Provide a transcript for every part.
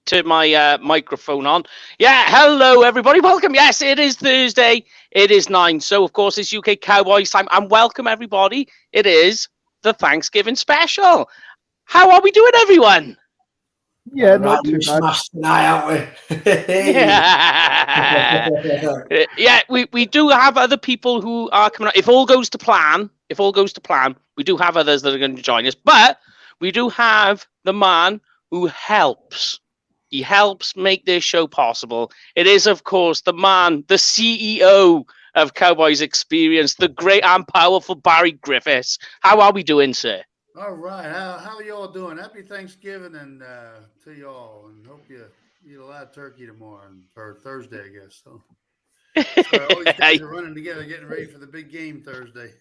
turn my microphone on. Yeah, hello everybody. Welcome. Yes, it is Thursday. It is 9. So of course it's UK Cowboys time. And welcome everybody. It is the Thanksgiving special. How are we doing, everyone? Yeah, not too bad. Smashed tonight, aren't we? Yeah, we do have other people who are coming up. If all goes to plan, we do have others that are going to join us. But we do have the man who helps. He helps make this show possible. It is, of course, the man, the CEO of Cowboys Experience, the great and powerful Barry Griffiths. How are we doing, sir? All right. How are you all doing? Happy Thanksgiving and to you all, and hope you eat a lot of turkey tomorrow or Thursday, I guess. So all these guys are running together, getting ready for the big game Thursday.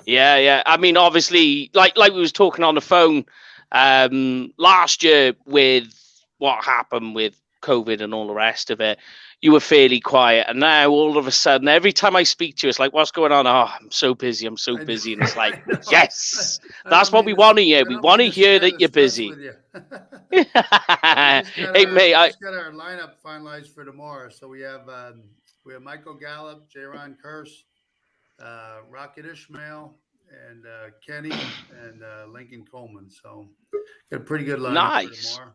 Yeah. I mean, obviously, like we was talking on the phone last year with what happened with COVID and all the rest of it, you were fairly quiet. And now all of a sudden, every time I speak to you, it's like, what's going on? Oh, I'm so busy. And it's like, yes, that's what we want to hear. We want to hear that you're busy. We just got our lineup finalized for tomorrow. So we have Michael Gallup, Jaron Curse, Rocket Ishmael, and Kenny and Lincoln Coleman. So got a pretty good lineup for tomorrow.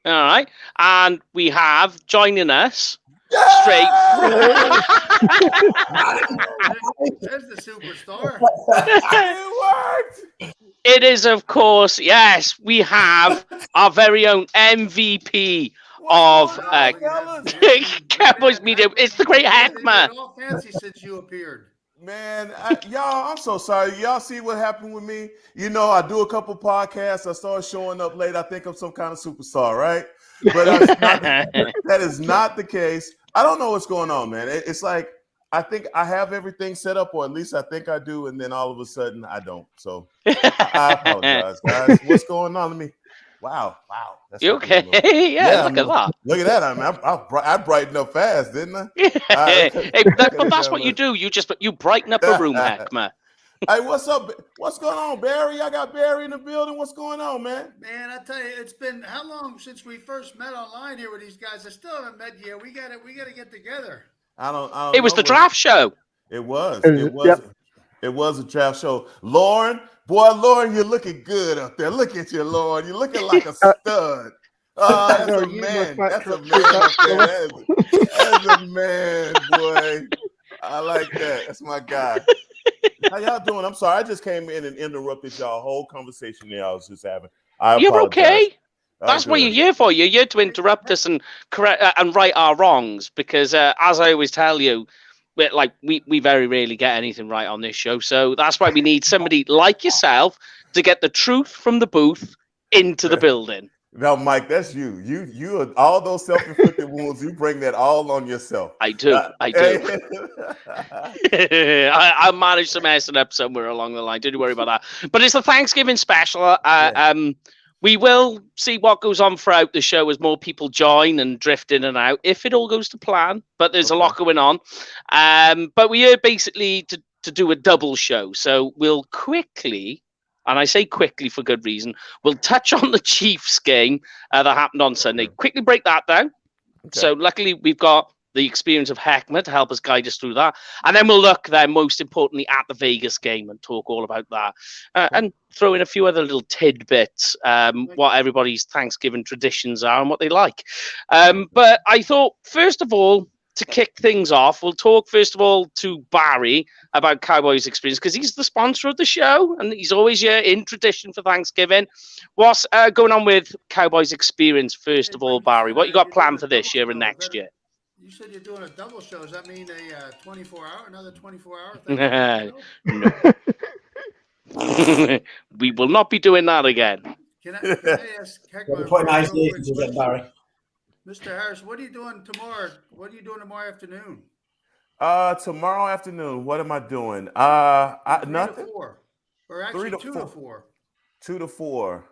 All right. And we have joining us straight. There's the superstar. It worked. It is, of course, yes, we have our very own MVP of Cowboys Media. It's the great Heckma. It's all fancy since you appeared. Man, y'all, I'm so sorry. Y'all see what happened with me? You know, I do a couple podcasts. I start showing up late. I think I'm some kind of superstar, right? But that is not the case. I don't know what's going on, man. It's like I think I have everything set up, or at least I think I do, and then all of a sudden I don't. So I apologize, guys. What's going on? Wow. That's you okay? Yeah, look at that. Look at that. I mean, I brightened up fast, didn't I? But that's what you do. You brighten up a room, Heckma. Hey, what's up? What's going on, Barry? I got Barry in the building. What's going on, man? Man, I tell you, it's been how long since we first met online here with these guys? I still haven't met you. We gotta get together. I don't It was the draft show. It was. Yep. It was a draft show. Lauren, you're looking good up there. Look at you, Lauren. You're looking like a stud. Oh, that's a man. That's a man up there. That's a man, boy. I like that. That's my guy. How y'all doing? I'm sorry. I just came in and interrupted y'all whole conversation there I was just having. You're okay. That's what you're here for. You're here to interrupt us and correct and right our wrongs. Because as I always tell you, we very rarely get anything right on this show. So that's why we need somebody like yourself to get the truth from the booth into the building. No, Mike, that's you. You are all those self-inflicted wounds. You bring that all on yourself. I do. I managed to mess it up somewhere along the line. Don't worry about that. But it's a Thanksgiving special. We will see what goes on throughout the show as more people join and drift in and out, if it all goes to plan. But there's a lot going on. But we are basically to do a double show. So we'll quickly, and I say quickly for good reason, we'll touch on the Chiefs game that happened on Sunday. Quickly break that down. Okay. So luckily we've got the experience of Heckma to help us guide us through that. And then we'll look then, most importantly, at the Vegas game and talk all about that. And throw in a few other little tidbits, what everybody's Thanksgiving traditions are and what they like. But I thought, first of all, to kick things off, we'll talk first of all to Barry about Cowboys Experience, because he's the sponsor of the show and he's always here in tradition for Thanksgiving. What's going on with Cowboys Experience, first of all, Barry? What you got planned for this year and next year? You said you're doing a double show. Does that mean another 24-hour thing? No. We will not be doing that again. Can I ask Heckma, Barry? Mr. Harris, what are you doing tomorrow? What are you doing tomorrow afternoon? Tomorrow afternoon, what am I doing? Nothing. 4. Or actually 2 to 4. 2 to 4.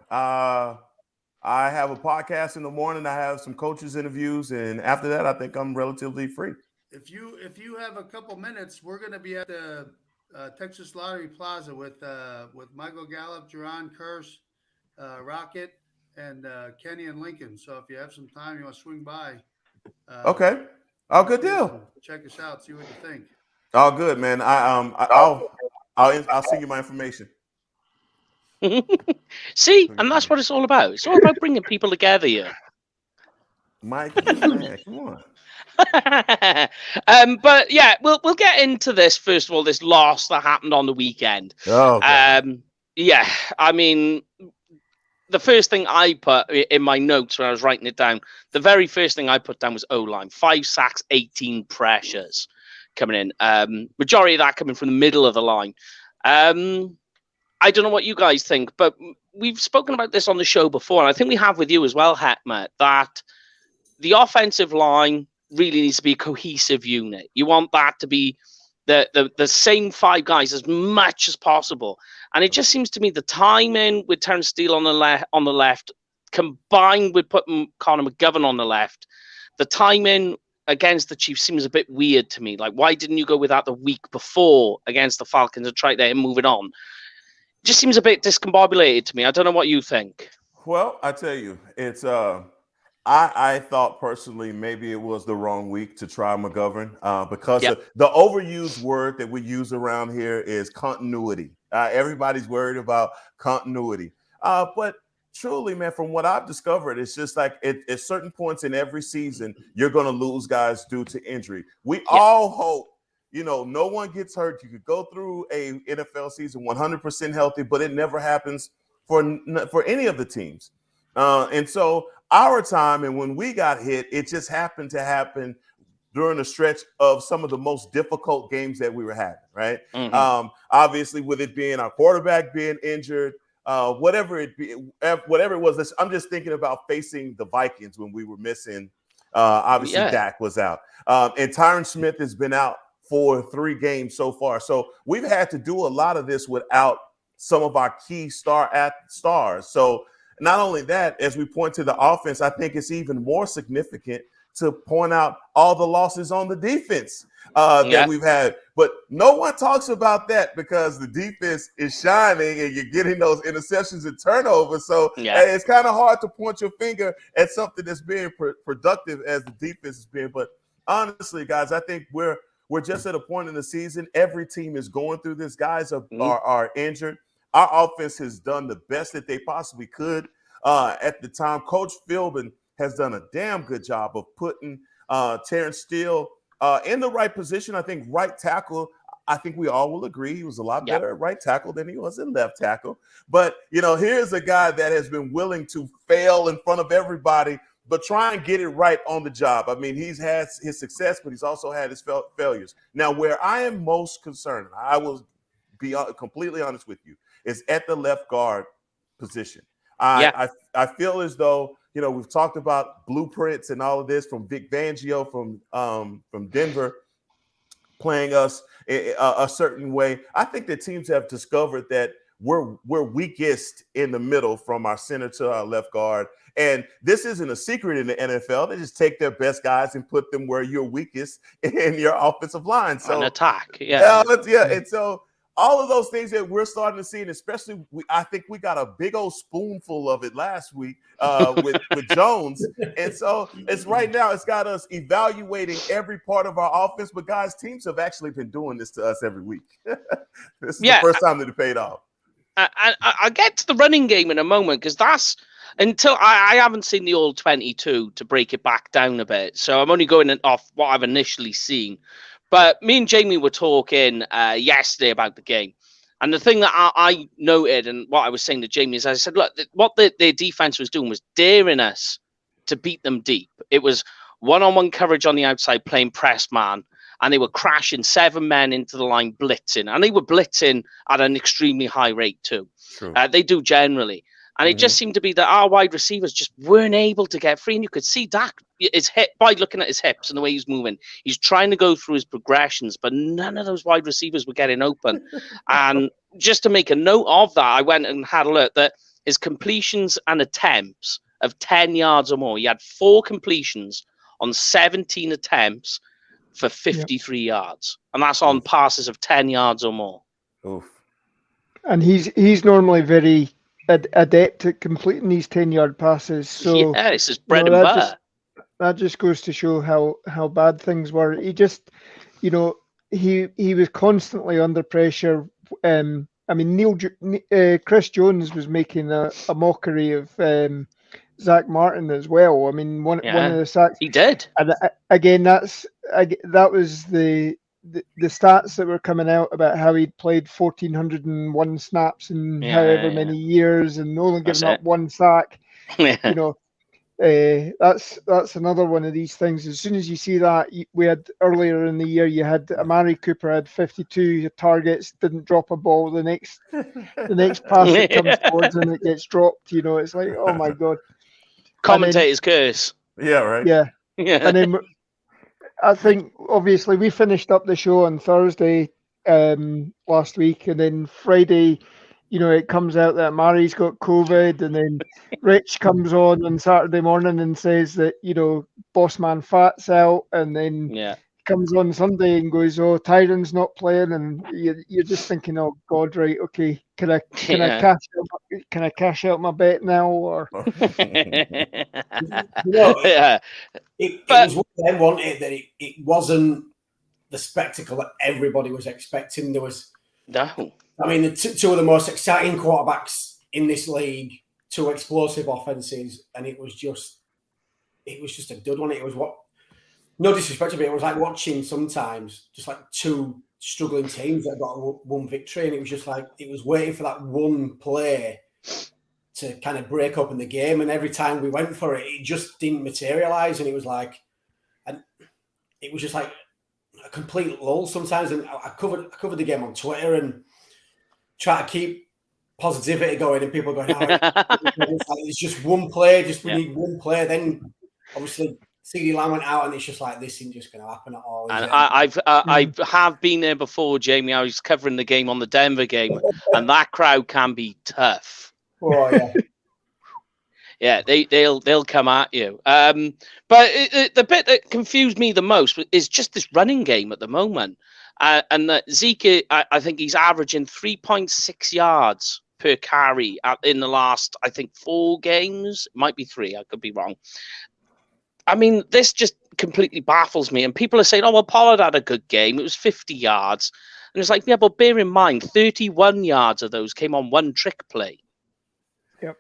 I have a podcast in the morning. I have some coaches interviews, and after that, I think I'm relatively free. If you have a couple minutes, we're going to be at the Texas Lottery Plaza with Michael Gallup, Jaron Curse, Rocket, and Kenny and Lincoln. So if you have some time, you want to swing by. Okay. Oh, good deal. Check us out. See what you think. All good, man. I'll send you my information. See, and that's what it's all about. It's all about bringing people together here. Mike, man, come on. But yeah, we'll get into this first of all. This loss that happened on the weekend. Oh, God. Yeah, I mean, the first thing I put in my notes when I was writing it down, the very first thing I put down was O-line. 5 sacks, 18 pressures coming in. Majority of that coming from the middle of the line. I don't know what you guys think, but we've spoken about this on the show before, and I think we have with you as well, Hetma, that the offensive line really needs to be a cohesive unit. You want that to be the same 5 guys as much as possible. And it just seems to me the timing with Terrence Steele on the left, combined with putting Connor McGovern on the left, the timing against the Chiefs seems a bit weird to me. Like, why didn't you go with that the week before against the Falcons and try there and move it on? Just seems a bit discombobulated to me. I don't know what you think. Well, I tell you, it's I thought personally maybe it was the wrong week to try McGovern because the overused word that we use around here is continuity. Everybody's worried about continuity. But truly, man, from what I've discovered, it's just like at certain points in every season, you're going to lose guys due to injury. We all hope, no one gets hurt. You could go through a NFL season 100% healthy, but it never happens for any of the teams. And so our time and when we got hit, it just happened to happen during a stretch of some of the most difficult games that we were having, right? Mm-hmm. Obviously, with it being our quarterback being injured, whatever it was, I'm just thinking about facing the Vikings when we were missing. Obviously, Dak was out. And Tyron Smith has been out for 3 games so far. So we've had to do a lot of this without some of our key stars. So not only that, as we point to the offense, I think it's even more significant to point out all the losses on the defense that we've had. But no one talks about that because the defense is shining and you're getting those interceptions and turnovers. So it's kind of hard to point your finger at something that's being productive as the defense has been. But honestly, guys, I think we're just at a point in the season. Every team is going through this. Guys are injured. Our offense has done the best that they possibly could at the time. Coach Philbin has done a damn good job of putting Terrence Steele in the right position. I think right tackle, I think we all will agree he was a lot better at right tackle than he was in left tackle. But, here's a guy that has been willing to fail in front of everybody, but try and get it right on the job. I mean, he's had his success, but he's also had his failures. Now, where I am most concerned, I will be completely honest with you, is at the left guard position. I feel as though, we've talked about blueprints and all of this from Vic Fangio from Denver playing us a certain way. I think that teams have discovered that we're weakest in the middle from our center to our left guard. And this isn't a secret in the NFL. They just take their best guys and put them where you're weakest in your offensive line. So an attack. And so all of those things that we're starting to see, and especially I think we got a big old spoonful of it last week with Jones. And so it's right now it's got us evaluating every part of our offense. But guys, teams have actually been doing this to us every week. This is the first time that it paid off. I'll get to the running game in a moment because that's until I haven't seen the all 22 to break it back down a bit. So I'm only going off what I've initially seen. But me and Jamie were talking yesterday about the game. And the thing that I noted and what I was saying to Jamie is I said, look, what their defense was doing was daring us to beat them deep. It was one-on-one coverage on the outside playing press man. And they were crashing 7 men into the line blitzing. And they were blitzing at an extremely high rate too. They do generally. And it just seemed to be that our wide receivers just weren't able to get free. And you could see Dak, his hip, by looking at his hips and the way he's moving, he's trying to go through his progressions, but none of those wide receivers were getting open. And just to make a note of that, I went and had a look that his completions and attempts of 10 yards or more, he had 4 completions on 17 attempts for 53 yards. And that's on passes of 10 yards or more. And he's normally very adept at completing these 10-yard passes. So yeah, it's his bread and butter. That just goes to show how bad things were. He just, he was constantly under pressure. I mean, Chris Jones was making a mockery of Zach Martin as well. I mean, one of the sacks he did. And again, that was the stats that were coming out about how he'd played 1,401 snaps in however many years and only given up one sack. That's another one of these things. As soon as you see that, we had earlier in the year, you had Amari Cooper had 52 targets, didn't drop a ball. The next pass that comes towards him, it gets dropped. It's like, oh my god. Commentator's curse. Yeah, right. Yeah. And then I think obviously we finished up the show on Thursday last week, and then Friday, it comes out that Mary's got COVID, and then Rich comes on Saturday morning and says that, Bossman Fat's out, and then comes on Sunday and goes, oh, Tyron's not playing, and you're just thinking, oh God, right, okay, can I cash out my bet now, or it was one of them, wasn't it, that it wasn't the spectacle that everybody was expecting. There was I mean, the two of the most exciting quarterbacks in this league, two explosive offenses, and it was just a dud one. It was no disrespect, but it was like watching sometimes just like two struggling teams that got one victory, and it was just like it was waiting for that one play to kind of break open the game, and every time we went for it, it just didn't materialize, and it was just like a complete lull sometimes. And I covered the game on Twitter and try to keep positivity going, and people going, it's just one play, we need one play. Then obviously CeeDee Lamb went out, and it's just like, this isn't just going to happen at all. And I have been there before, Jamie. I was covering the game on the Denver game, and that crowd can be tough. Oh yeah. Yeah, they'll come at you. But the bit that confused me the most is just this running game at the moment. And Zeke, I think he's averaging 3.6 yards per carry in the last, I think, 4 games. It might be 3. I could be wrong. I mean, this just completely baffles me. And people are saying, oh, well, Pollard had a good game. It was 50 yards. And it's like, yeah, but bear in mind, 31 yards of those came on one trick play. Yep.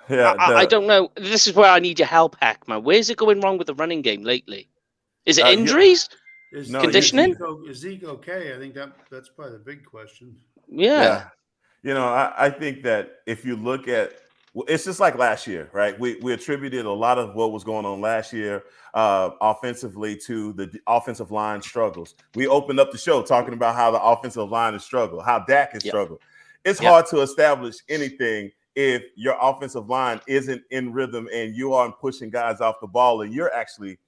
Yeah, I don't know. This is where I need your help, Heckman. Where's it going wrong with the running game lately? Is it injuries? Conditioning? Is Zeke okay? I think that's probably the big question. Yeah. I think that if you look at, it's just like last year, right? We attributed a lot of what was going on last year offensively to the offensive line struggles. We opened up the show talking about how the offensive line has struggled, how Dak has struggled. It's hard to establish anything if your offensive line isn't in rhythm and you aren't pushing guys off the ball and you're actually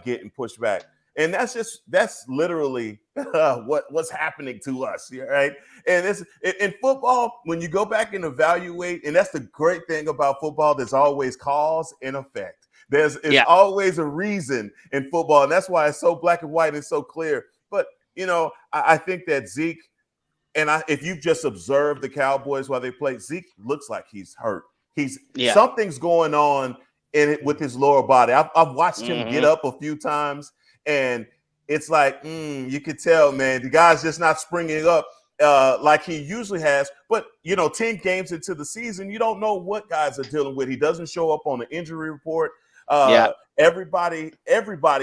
getting pushed back. And that's literally what's happening to us, right? And it's in football, when you go back and evaluate, and that's the great thing about football, there's always cause and effect. There's always a reason in football, and that's why it's so black and white and so clear. But, I think that Zeke, and if you've just observed the Cowboys while they play, Zeke looks like he's hurt. Something's going on with his lower body. I've watched him get up a few times, and it's like, you could tell, man, the guy's just not springing up like he usually has. But, 10 games into the season, you don't know what guys are dealing with. He doesn't show up on the injury report. Everybody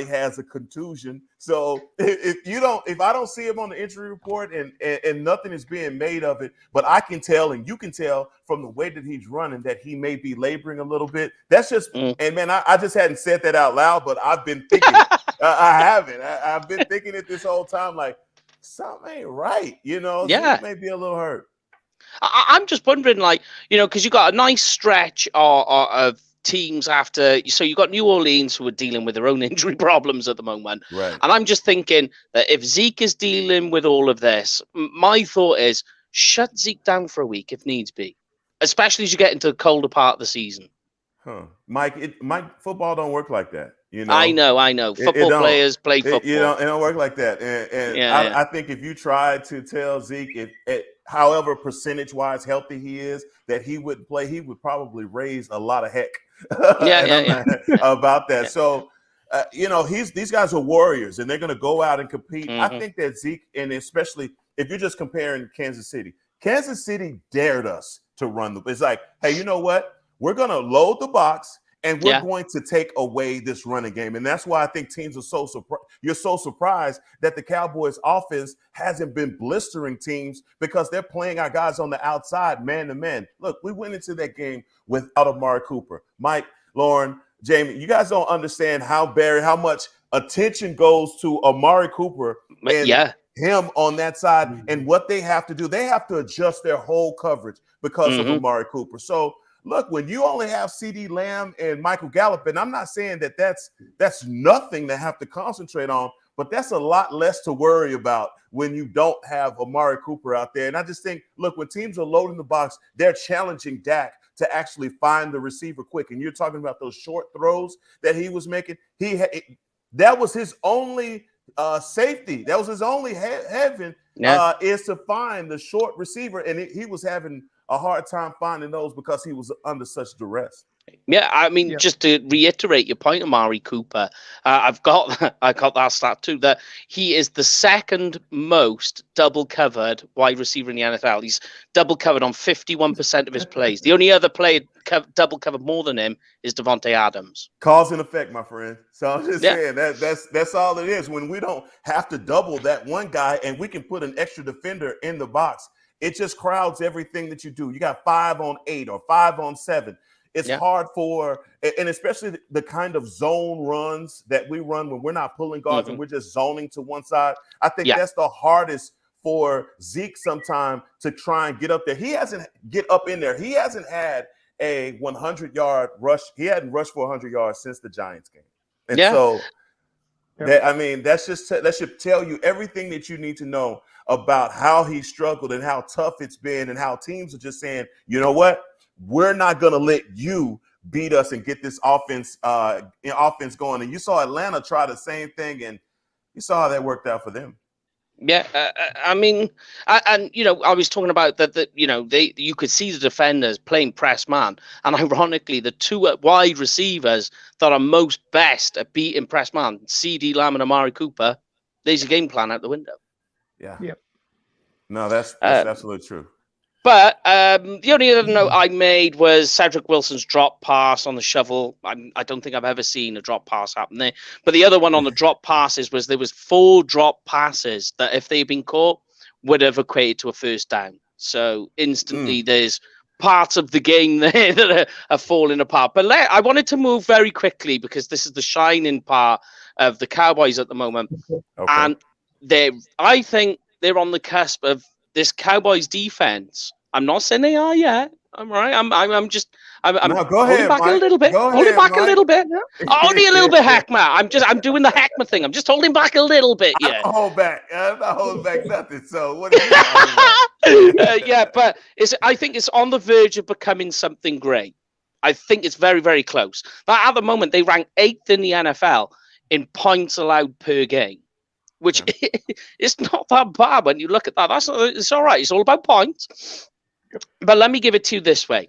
has a contusion. So if I don't see him on the injury report and nothing is being made of it, but I can tell, and you can tell from the way that he's running that he may be laboring a little bit. That's just, and man, I just hadn't said that out loud, but I've been thinking it. I haven't. I've been thinking it this whole time, like something ain't right, Zeke may be a little hurt. I'm just wondering, because you got a nice stretch of teams after, so you got New Orleans who are dealing with their own injury problems at the moment, right? And I'm just thinking that if Zeke is dealing with all of this, my thought is shut Zeke down for a week if needs be, especially as you get into the colder part of the season. Mike, football don't work like that. I know. Football players play football. It don't work like that. And I think if you try to tell Zeke, however percentage-wise healthy he is, that he wouldn't play, he would probably raise a lot of heck about that. So, these guys are warriors, and they're going to go out and compete. I think that Zeke, and especially if you're just comparing Kansas City dared us to run. It's like, hey, you know what? We're going to load the box, and we're going to take away this running game. And that's why I think teams are so surprised. You're so surprised that the Cowboys offense hasn't been blistering teams because they're playing our guys on the outside, man to man. Look, we went into that game without Amari Cooper. Mike, Lauren, Jamie, you guys don't understand how much attention goes to Amari Cooper and him on that side and what they have to do. They have to adjust their whole coverage because of Amari Cooper. So, look, when you only have CeeDee Lamb and Michael Gallup, and I'm not saying that that's nothing to have to concentrate on, but that's a lot less to worry about when you don't have Amari Cooper out there. And I just think, look, when teams are loading the box, they're challenging Dak to actually find the receiver quick. And you're talking about those short throws that he was making. That was his only safety. That was his only heaven is to find the short receiver. And he was having a hard time finding those because he was under such duress. Yeah, I mean, just to reiterate your point, Amari Cooper, I got that stat too, that he is the second most double covered wide receiver in the NFL. He's double covered on 51% of his plays. The only other player double covered more than him is Devontae Adams. Cause and effect, my friend. So I'm just saying that's all it is. When we don't have to double that one guy and we can put an extra defender in the box, it just crowds everything that you do. You got 5 on 8 or 5 on 7. It's hard and especially the kind of zone runs that we run when we're not pulling guards and we're just zoning to one side. I think that's the hardest for Zeke sometime to try and get up there. He hasn't had a 100-yard rush. He hadn't rushed for 100 yards since the Giants game. And so that should tell you everything that you need to know about how he struggled and how tough it's been and how teams are just saying, you know what? We're not going to let you beat us and get this offense going. And you saw Atlanta try the same thing, and you saw how that worked out for them. Yeah, I mean, I was talking about that. You could see the defenders playing press man, and ironically, the two wide receivers that are most best at beating press man, CeeDee Lamb and Amari Cooper, there's a game plan out the window. Yeah. No, that's absolutely true. But the only other note I made was Cedric Wilson's drop pass on the shovel. I don't think I've ever seen a drop pass happen there. But the other one on the drop passes was there was 4 drop passes that if they'd been caught would have equated to a first down. So instantly there's parts of the game there that are falling apart. But I wanted to move very quickly because this is the shining part of the Cowboys at the moment. Okay. And I think they're on the cusp of this Cowboys defense. I'm not saying they are yet. I'm right. I'm holding back a little bit. Holding back a little bit. Only a little bit, Hackma. I'm doing the Hackma thing. I'm just holding back a little bit. Yeah. Hold back. I'm not holding back nothing. So what are you talking about? But I think it's on the verge of becoming something great. I think it's very, very close. But at the moment, they rank 8th in the NFL in points allowed per game, which is not that bad when you look at that. It's all right. It's all about points. But let me give it to you this way.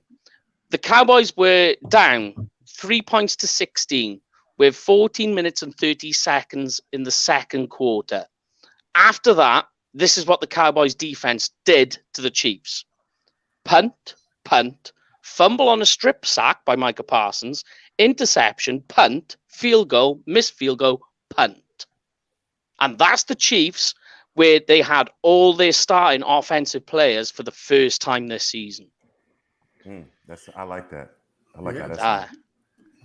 The Cowboys were down 3 points to 16 with 14 minutes and 30 seconds in the second quarter. After that, this is what the Cowboys defense did to the Chiefs. Punt, fumble on a strip sack by Micah Parsons, interception, punt, field goal, missed field goal, punt. And that's the Chiefs, where they had all their starting offensive players for the first time this season. I like that. I like that.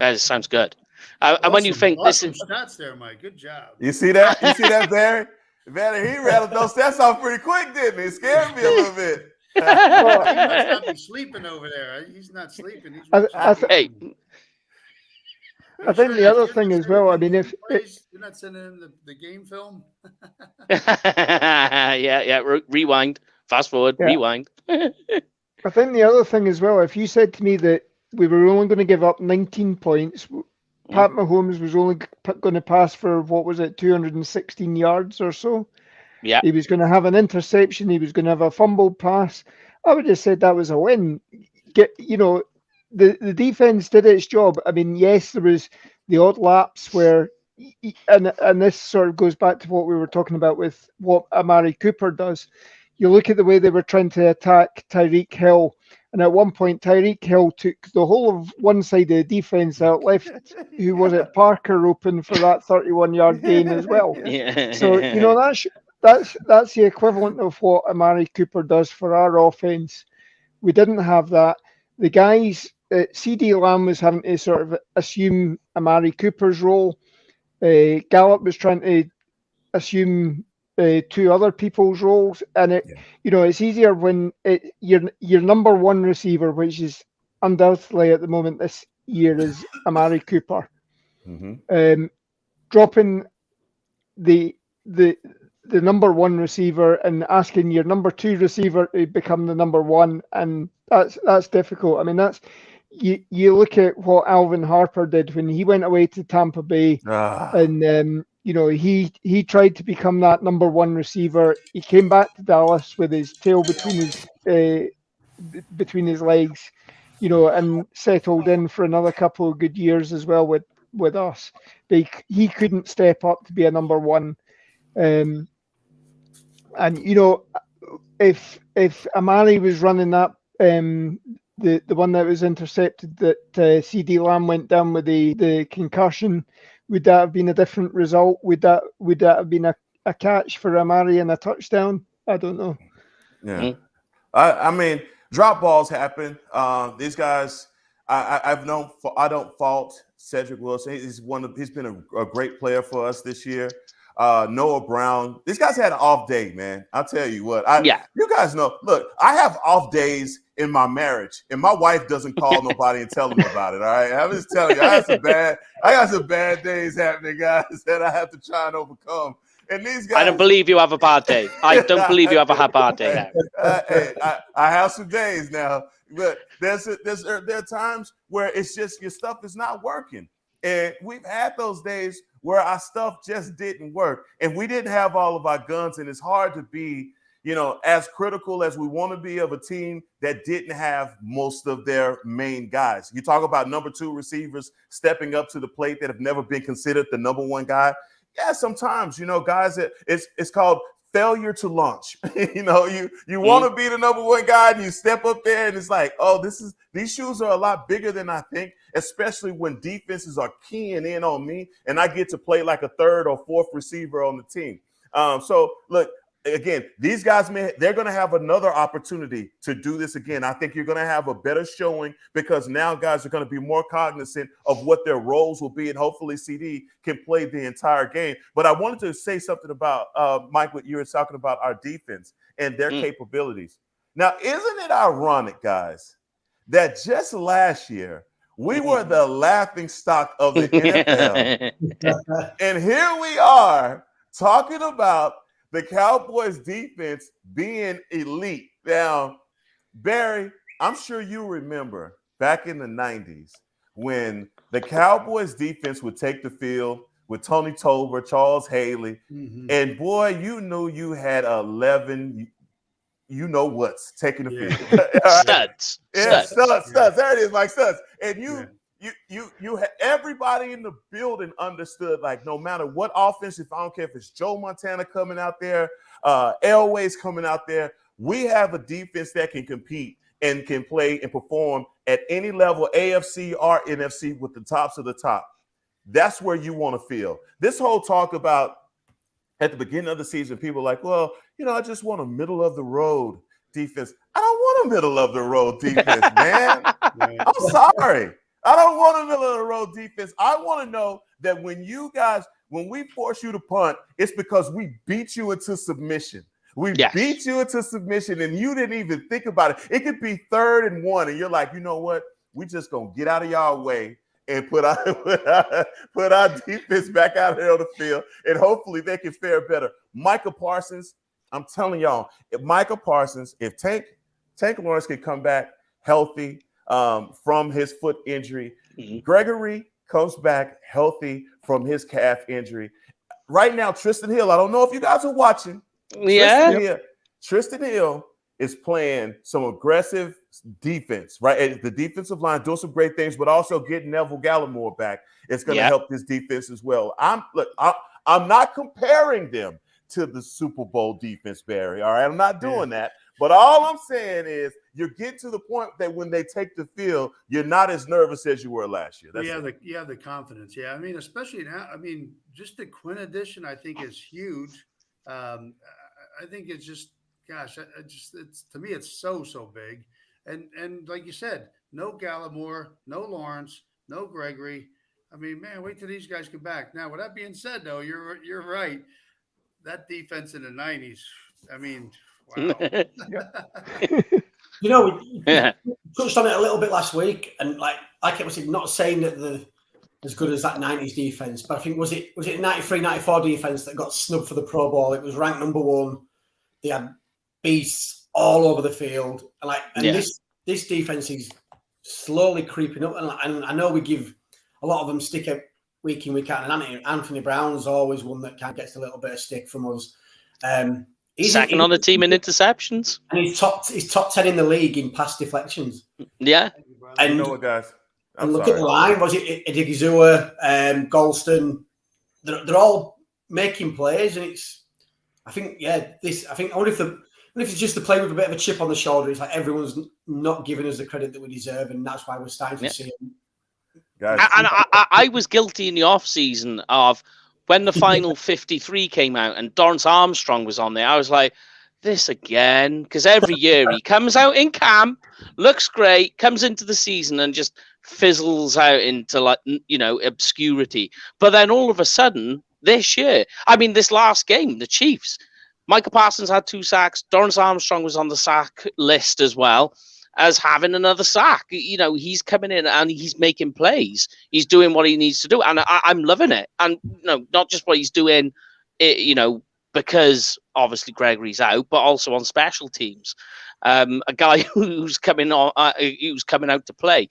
That sounds good. And when you think this is stats there, Mike, good job. You see that? You see that, Barry? Barry, he rattled those stats off pretty quick, didn't he? It scared me a little bit. He must not be sleeping over there. He's not sleeping. He's I think the other thing as well, I mean, if you're not sending him the game film. Rewind, fast forward, rewind. I think the other thing as well, if you said to me that we were only going to give up 19 points, Pat Mahomes was only going to pass for, 216 yards or so. Yeah. He was going to have an interception. He was going to have a fumbled pass. I would have said that was a win. The defense did its job. I mean, yes, there was the odd lapse where, and this sort of goes back to what we were talking about with what Amari Cooper does. You look at the way they were trying to attack Tyreek Hill, and at one point, Tyreek Hill took the whole of one side of the defense out, left, who was it, Parker, open for that 31-yard gain as well. Yeah. So, that's the equivalent of what Amari Cooper does for our offense. We didn't have that. The guys, CD Lamb was having to sort of assume Amari Cooper's role. Gallup was trying to assume two other people's roles, and it's easier when your number one receiver, which is undoubtedly at the moment this year, is Amari Cooper. Mm-hmm. Dropping the number one receiver and asking your number two receiver to become the number one, and that's difficult. I mean, that's you look at what Alvin Harper did when he went away to Tampa Bay, and he tried to become that number one receiver. He came back to Dallas with his tail between his legs, and settled in for another couple of good years as well with us. But he couldn't step up to be a number one. And if Amari was running that, the one that was intercepted that CD Lamb went down with the concussion, would that have been a different result? Would that have been a catch for Amari and a touchdown? I don't know. Yeah, I mean, drop balls happen. These guys, I don't fault Cedric Wilson. He's been a great player for us this year. Noah Brown. These guys had an off day, man. I'll tell you what. You guys know. Look, I have off days in my marriage, and my wife doesn't call nobody and tell them about it. All right, I'm just telling you, I got some bad days happening, guys, that I have to try and overcome. And these guys, I don't believe you have a bad day. I don't believe you have a bad day. I have some days now, but there are times where it's just your stuff is not working, and we've had those days where our stuff just didn't work, and we didn't have all of our guns, and it's hard to be, as critical as we want to be of a team that didn't have most of their main guys. You talk about number two receivers stepping up to the plate that have never been considered the number one guy. Yeah, sometimes, guys, it's called failure to launch. You want to be the number one guy and you step up there and it's like, oh, these shoes are a lot bigger than I think, especially when defenses are keying in on me and I get to play like a third or fourth receiver on the team. So look, again, these guys, they're going to have another opportunity to do this again. I think you're going to have a better showing because now guys are going to be more cognizant of what their roles will be, and hopefully CD can play the entire game. But I wanted to say something about, Mike, what you were talking about our defense and their capabilities. Now, isn't it ironic, guys, that just last year we were the laughing stock of the NFL, and here we are talking about the Cowboys defense being elite. Now, Barry, I'm sure you remember back in the 90s when the Cowboys defense would take the field with Tony Tolbert, Charles Haley, and boy, you knew you had 11 what's taking the field. Studs. Yeah, studs. There it is, Mike, studs. And you had everybody in the building understood, like, no matter what offense, if I don't care if it's Joe Montana coming out there, Elway's coming out there, we have a defense that can compete and can play and perform at any level, AFC or NFC, with the tops of the top. That's where you want to feel. This whole talk about at the beginning of the season, people are like, well, I just want a middle of the road defense. I don't want a middle of the road defense, man. I'm sorry. I don't want a middle of the road defense. I want to know that when we force you to punt, it's because we beat you into submission. We beat you into submission and you didn't even think about it. It could be 3rd and 1 and you're like, you know what? We just going to get out of y'all way and put our defense back out there on the field, and hopefully they can fare better. Micah Parsons, I'm telling y'all, if Micah Parsons, if Tank Lawrence can come back healthy from his foot injury, Gregory comes back healthy from his calf injury. Right now, Tristan Hill, I don't know if you guys are watching, Yeah. Tristan Hill is playing some aggressive defense, right? And the defensive line doing some great things, but also getting Neville Gallimore back. It's going to help this defense as well. I'm not comparing them to the Super Bowl defense, Barry. All right, I'm not doing that. But all I'm saying is you get to the point that when they take the field, you're not as nervous as you were last year. You have the confidence. Yeah, I mean, especially now. I mean, just the Quinn addition, I think, is huge. I think it's just, gosh, it's to me, it's so big. And like you said, no Gallimore, no Lawrence, no Gregory. I mean, man, wait till these guys come back. Now, with that being said, though, you're right. That defense in the 90s, I mean, wow. You know, we touched on it a little bit last week, and like I kept saying, not saying that they're as good as that 90s defense, but I think was it 93, 94 defense that got snubbed for the Pro Bowl? It was ranked number 1. They had beasts all over the field, and this defense is slowly creeping up. And I know we give a lot of them stick up week in, week out, and Anthony Brown's always one that kind of gets a little bit of stick from us. He's second on the team in interceptions, and he's top 10 in the league in pass deflections. Yeah, and you know what, guys? And look at the line. Was it Idigizua, Golston? They're all making plays, and I wonder if it's just the play with a bit of a chip on the shoulder. It's like everyone's not giving us the credit that we deserve, and that's why we're starting to see it. Guys. And I was guilty in the off season of when the final 53 came out and Doris Armstrong was on there. I was like, this again, because every year he comes out in camp, looks great, comes into the season and just fizzles out into obscurity. But then all of a sudden this year, I mean, this last game, the Chiefs, Micah Parsons had 2 sacks. Doris Armstrong was on the sack list as well as having another sack. He's coming in and he's making plays. He's doing what he needs to do. And I'm loving it. And, not just what he's doing, because obviously Gregory's out, but also on special teams. A guy who's coming out to play.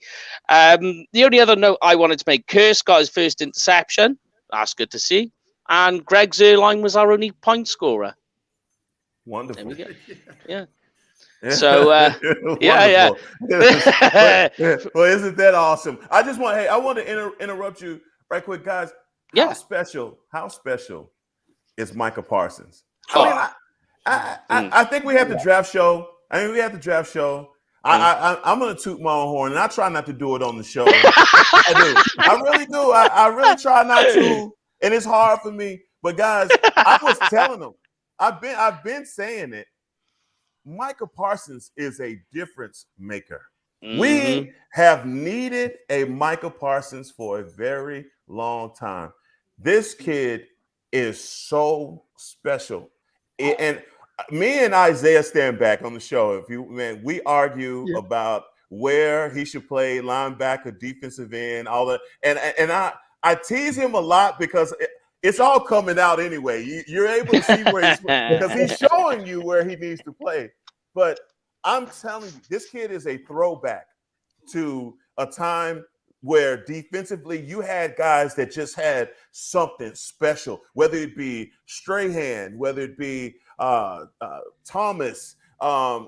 The only other note I wanted to make, Curse got his first interception. That's good to see. And Greg Zerline was our only point scorer. Wonderful. There we go. Yeah. So, yeah. Well, isn't that awesome? I want to interrupt you right quick, guys. How special is Micah Parsons? I think we have the draft show. I'm going to toot my own horn, and I try not to do it on the show. I do. I really do. I really try not to, and it's hard for me. But guys, I was telling them, I've been saying it. Micah Parsons is a difference maker. Mm-hmm. We have needed a Micah Parsons for a very long time. This kid is so special. And me and Isaiah stand back on the show. We argue about where he should play, linebacker, defensive end, all that. And I tease him a lot because it's all coming out anyway. You're able to see where because he's showing you where he needs to play. But I'm telling you, this kid is a throwback to a time where defensively you had guys that just had something special, whether it be Strahan, whether it be Thomas,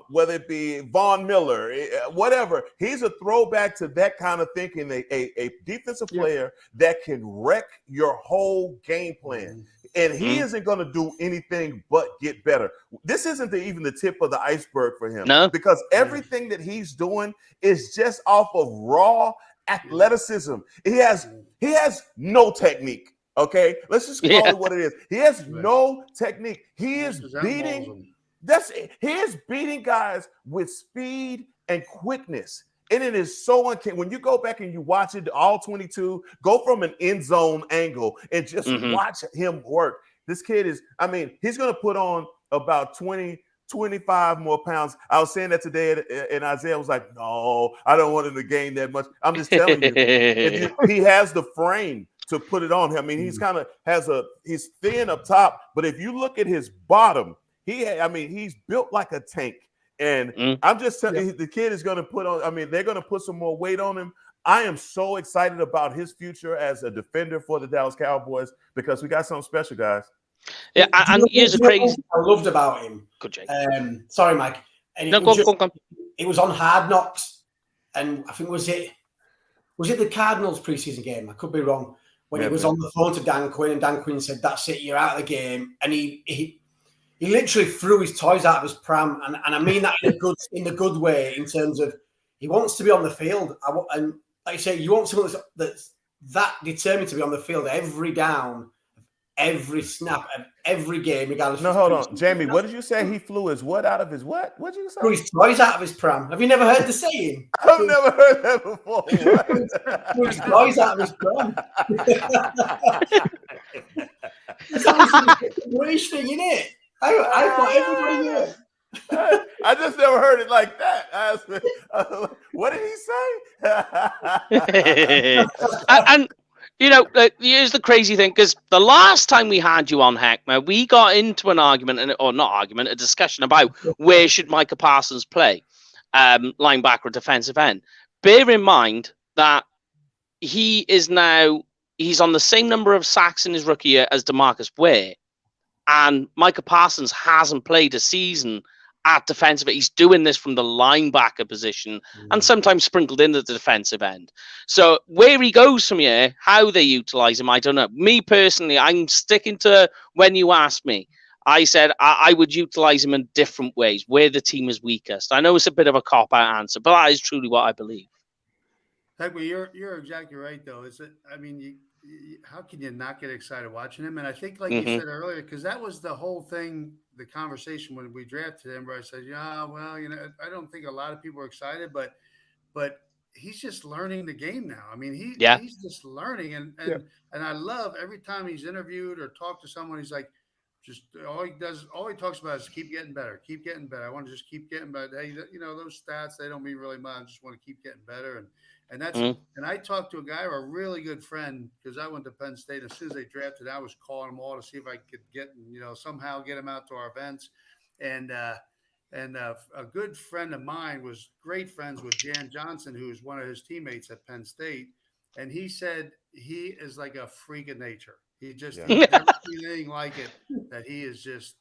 whether it be Von Miller, whatever. He's a throwback to that kind of thinking, a defensive player that can wreck your whole game plan. And he isn't going to do anything but get better. This isn't even the tip of the iceberg for him. No. Because everything that he's doing is just off of raw athleticism. He has no technique. Okay, let's just call it what it is. He has no technique. He is beating guys with speed and quickness. And it is so uncanny. When you go back and you watch it, all 22, go from an end zone angle and just watch him work. This kid is, he's going to put on about 20, 25 more pounds. I was saying that today, and Isaiah was like, no, I don't want him to gain that much. I'm just telling you, he has the frame to put it on him. He's kind of he's thin up top, but if you look at his bottom, he's built like a tank. And I'm just telling you, the kid is going to put on, they're going to put some more weight on him. I am so excited about his future as a defender for the Dallas Cowboys because we got something special, guys. Yeah, and here's a crazy. I loved about him. Good, Jake. Sorry, Mike. And No, go on. It was on Hard Knocks, and I think was it the Cardinals preseason game? I could be wrong. When he was on the phone to Dan Quinn, and Dan Quinn said, "That's it, you're out of the game," and he literally threw his toys out of his pram, and I mean that in a good way, in terms of he wants to be on the field, and like you say, you want someone that's that determined to be on the field every down, every snap, of every game, regardless. No, hold on, Jamie. What did you say? He flew his what out of his what? What did you say? Threw his toys out of his pram. Have you never heard the saying? I've never heard that before. Threw his toys out of his pram. It's obviously a British thing, isn't it? I thought everybody knew it. I just never heard it like that. What did he say? And you know, here's the crazy thing, because the last time we had you on, Heckma, we got into an argument, a discussion about where should Micah Parsons play, linebacker or defensive end. Bear in mind that he's on the same number of sacks in his rookie year as DeMarcus Ware, and Micah Parsons hasn't played a season at defensive. He's doing this from the linebacker position and sometimes sprinkled in at the defensive end. So where he goes from here, how they utilize him, I don't know. Me personally, I'm sticking to when you asked me. I said I would utilize him in different ways where the team is weakest. I know it's a bit of a cop-out answer, but that is truly what I believe. Heckma, you're exactly right, though. How can you not get excited watching him? And I think, like you said earlier, because that was the whole thing, the conversation when we drafted him, where I said, I don't think a lot of people are excited, but he's just learning the game now. I mean, he's just learning, and I love every time he's interviewed or talked to someone, he's like, just all he talks about is keep getting better. I want to just keep getting better. Hey, those stats, they don't mean really much. I just want to keep getting better. And that's and I talked to a guy, a really good friend, because I went to Penn State. As soon as they drafted, I was calling them all to see if I could somehow get them out to our events. And a good friend of mine was great friends with Jan Johnson, who was one of his teammates at Penn State. And he said he is like a freak of nature. He just never seen anything like it. That he's just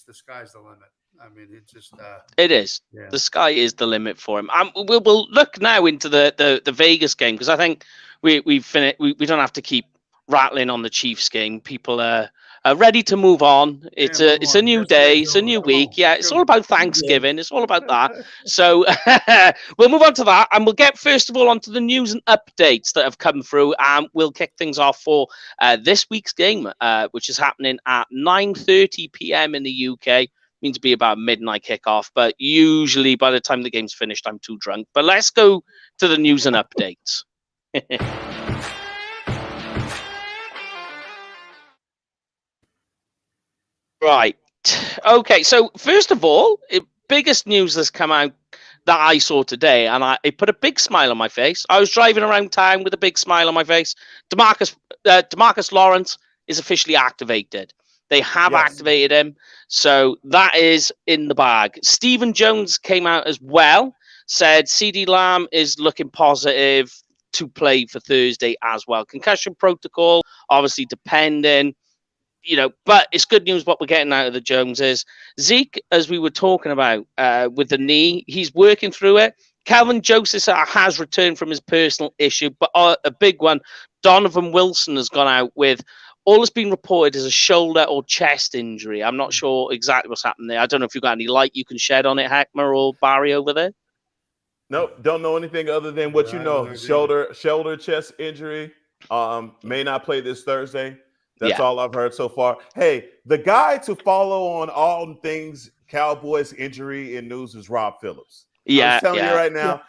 the sky's the limit. I mean, it's just it is. Yeah. The sky is the limit for him. We'll look now into the Vegas game, because I think we've finished. We don't have to keep rattling on the Chiefs game. People are ready to move on. It's a new day. It's a new week. Yeah, it's all about Thanksgiving. It's all about that. So we'll move on to that, and we'll get first of all onto the news and updates that have come through, and we'll kick things off for this week's game, which is happening at 9:30 p.m. in the UK. Means to be about midnight kickoff, but usually by the time the game's finished, I'm too drunk. But let's go to the news and updates. Right. Okay. So first of all, biggest news that's come out that I saw today, and it put a big smile on my face. I was driving around town with a big smile on my face. DeMarcus Lawrence is officially activated. They have activated him. So that is in the bag. Stephen Jones came out as well, said CeeDee Lamb is looking positive to play for Thursday as well. Concussion protocol, obviously depending, but it's good news what we're getting out of the Joneses. Zeke, as we were talking about with the knee, he's working through it. Calvin Joseph has returned from his personal issue, but a big one, Donovan Wilson has gone out with all that's been reported is a shoulder or chest injury. I'm not sure exactly what's happened there. I don't know if you've got any light you can shed on it, Heckma or Barry over there. Nope, don't know anything other than what you know. Shoulder, chest injury. May not play this Thursday. That's all I've heard so far. Hey, the guy to follow on all things Cowboys injury and news is Rob Phillips. I'm telling you right now,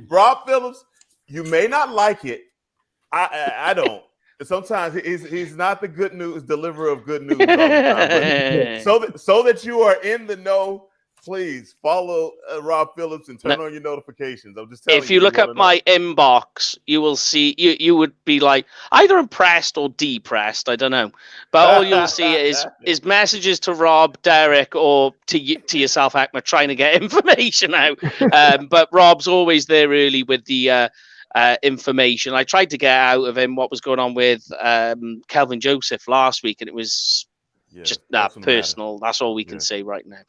Rob Phillips, you may not like it. I don't. Sometimes he's not the good news deliverer of good news all the time. So that you are in the know, please follow Rob Phillips and turn on your notifications. I'm just telling you. If you look at my inbox, you will see you would be like either impressed or depressed. I don't know, but all you'll see is messages to Rob, Derek, or to yourself, Heckma, trying to get information out. But Rob's always there early with the information. I tried to get out of him what was going on with Calvin Joseph last week, and it was Just that's that what personal. matters. That's all we can say right now.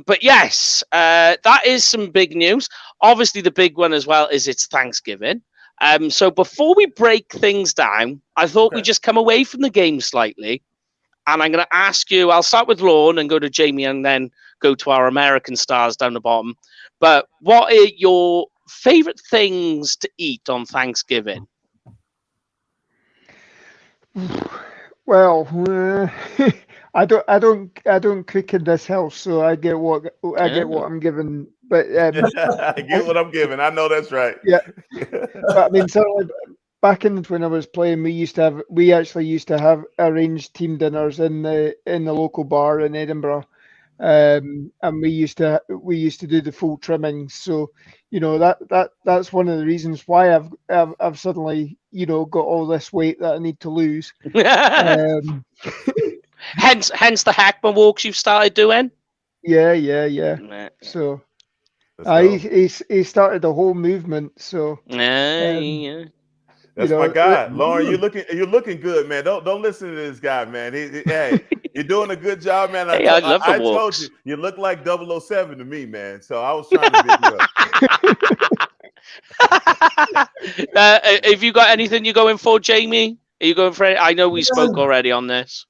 But yes, that is some big news. Obviously, the big one as well is it's Thanksgiving. So before we break things down, I thought we'd just come away from the game slightly. And I'm going to ask you, I'll start with Lorne and go to Jamie and then go to our American stars down the bottom. But what are your favorite things to eat on Thanksgiving? Well, I don't cook in this house, so I get what I'm given. But I get what I'm giving. I know that's right. Yeah, but I mean, certainly back when I was playing, we actually used to have arranged team dinners in the local bar in Edinburgh, and we used to do the full trimming. So, that's one of the reasons why I've suddenly got all this weight that I need to lose. Hence the Hackman walks you've started doing. Yeah. So, he started the whole movement. So, that's my guy, Lauren. You're looking good, man. Don't listen to this guy, man. Hey, you're doing a good job, man. I told you, you look like 007 to me, man. So I was trying to pick you up. Have you got anything you're going for, Jamie? Are you going for it? I know we spoke already on this.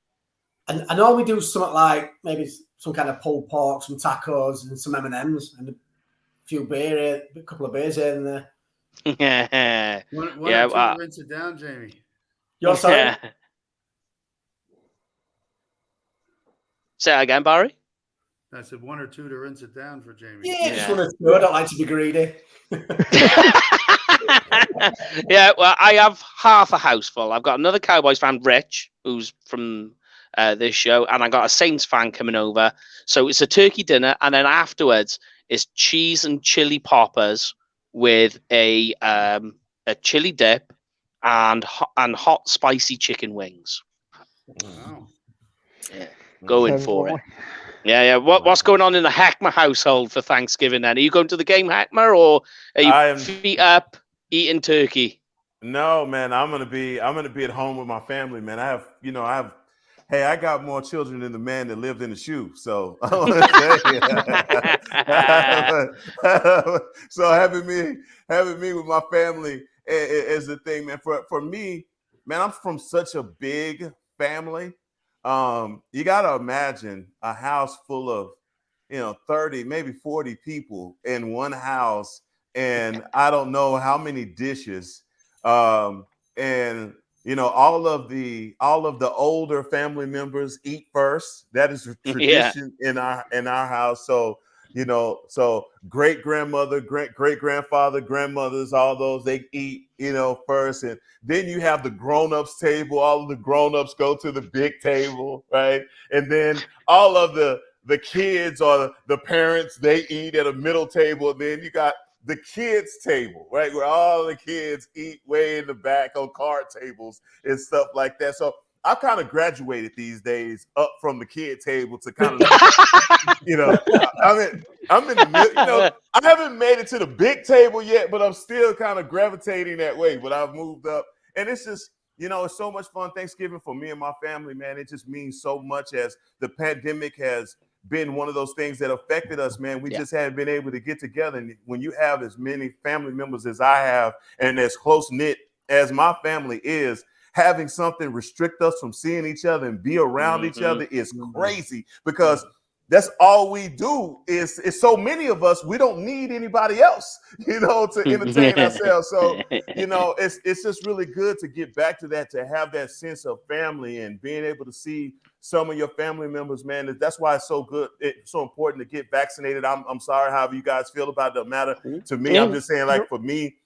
I normally do something like maybe some kind of pulled pork, some tacos, and some M&Ms, and a few beer, a couple of beers here and there. One or two to rinse it down, Jamie. You're sorry? Say that again, Barry? I said 1 or 2 to rinse it down for Jamie. Yeah, just 1 or 2. I don't like to be greedy. Yeah, well, I have half a house full. I've got another Cowboys fan, Rich, who's from this show, and I got a Saints fan coming over. So it's a turkey dinner, and then afterwards is cheese and chili poppers with a chili dip and hot spicy chicken wings. Wow. Yeah, going for it. Yeah. What's going on in the Hackma household for Thanksgiving then? Are you going to the game, Hackma, or are you feet up eating turkey? No, man. I'm gonna be at home with my family, man. I got more children than the man that lived in the shoe. So I want to say, so having me with my family is the thing, man. For me, man, I'm from such a big family. You got to imagine a house full of, 30, maybe 40 people in one house, and I don't know how many dishes, and all of the older family members eat first. That is a tradition in our house. So great grandmother, great grandfather, grandmothers, all those, they eat, first. And then you have the grown-ups table. All of the grown-ups go to the big table, right? And then all of the kids or the parents, they eat at a middle table. And then you got the kids table, right? Where all the kids eat way in the back on card tables and stuff like that. So I've kind of graduated these days up from the kid table to kind of, I'm in the middle, I haven't made it to the big table yet, but I'm still kind of gravitating that way. But I've moved up, and it's just, it's so much fun. Thanksgiving for me and my family, man. It just means so much, as the pandemic has been one of those things that affected us, man. We just haven't been able to get together. And when you have as many family members as I have, and as close knit as my family is, having something restrict us from seeing each other and be around each other is crazy, because that's all we do. Is so many of us, we don't need anybody else, to entertain ourselves. So, it's just really good to get back to that, to have that sense of family and being able to see some of your family members, man. That's why it's so good. It's so important to get vaccinated. I'm sorry, however you guys feel about it, doesn't matter to me. I'm just saying, like, for me,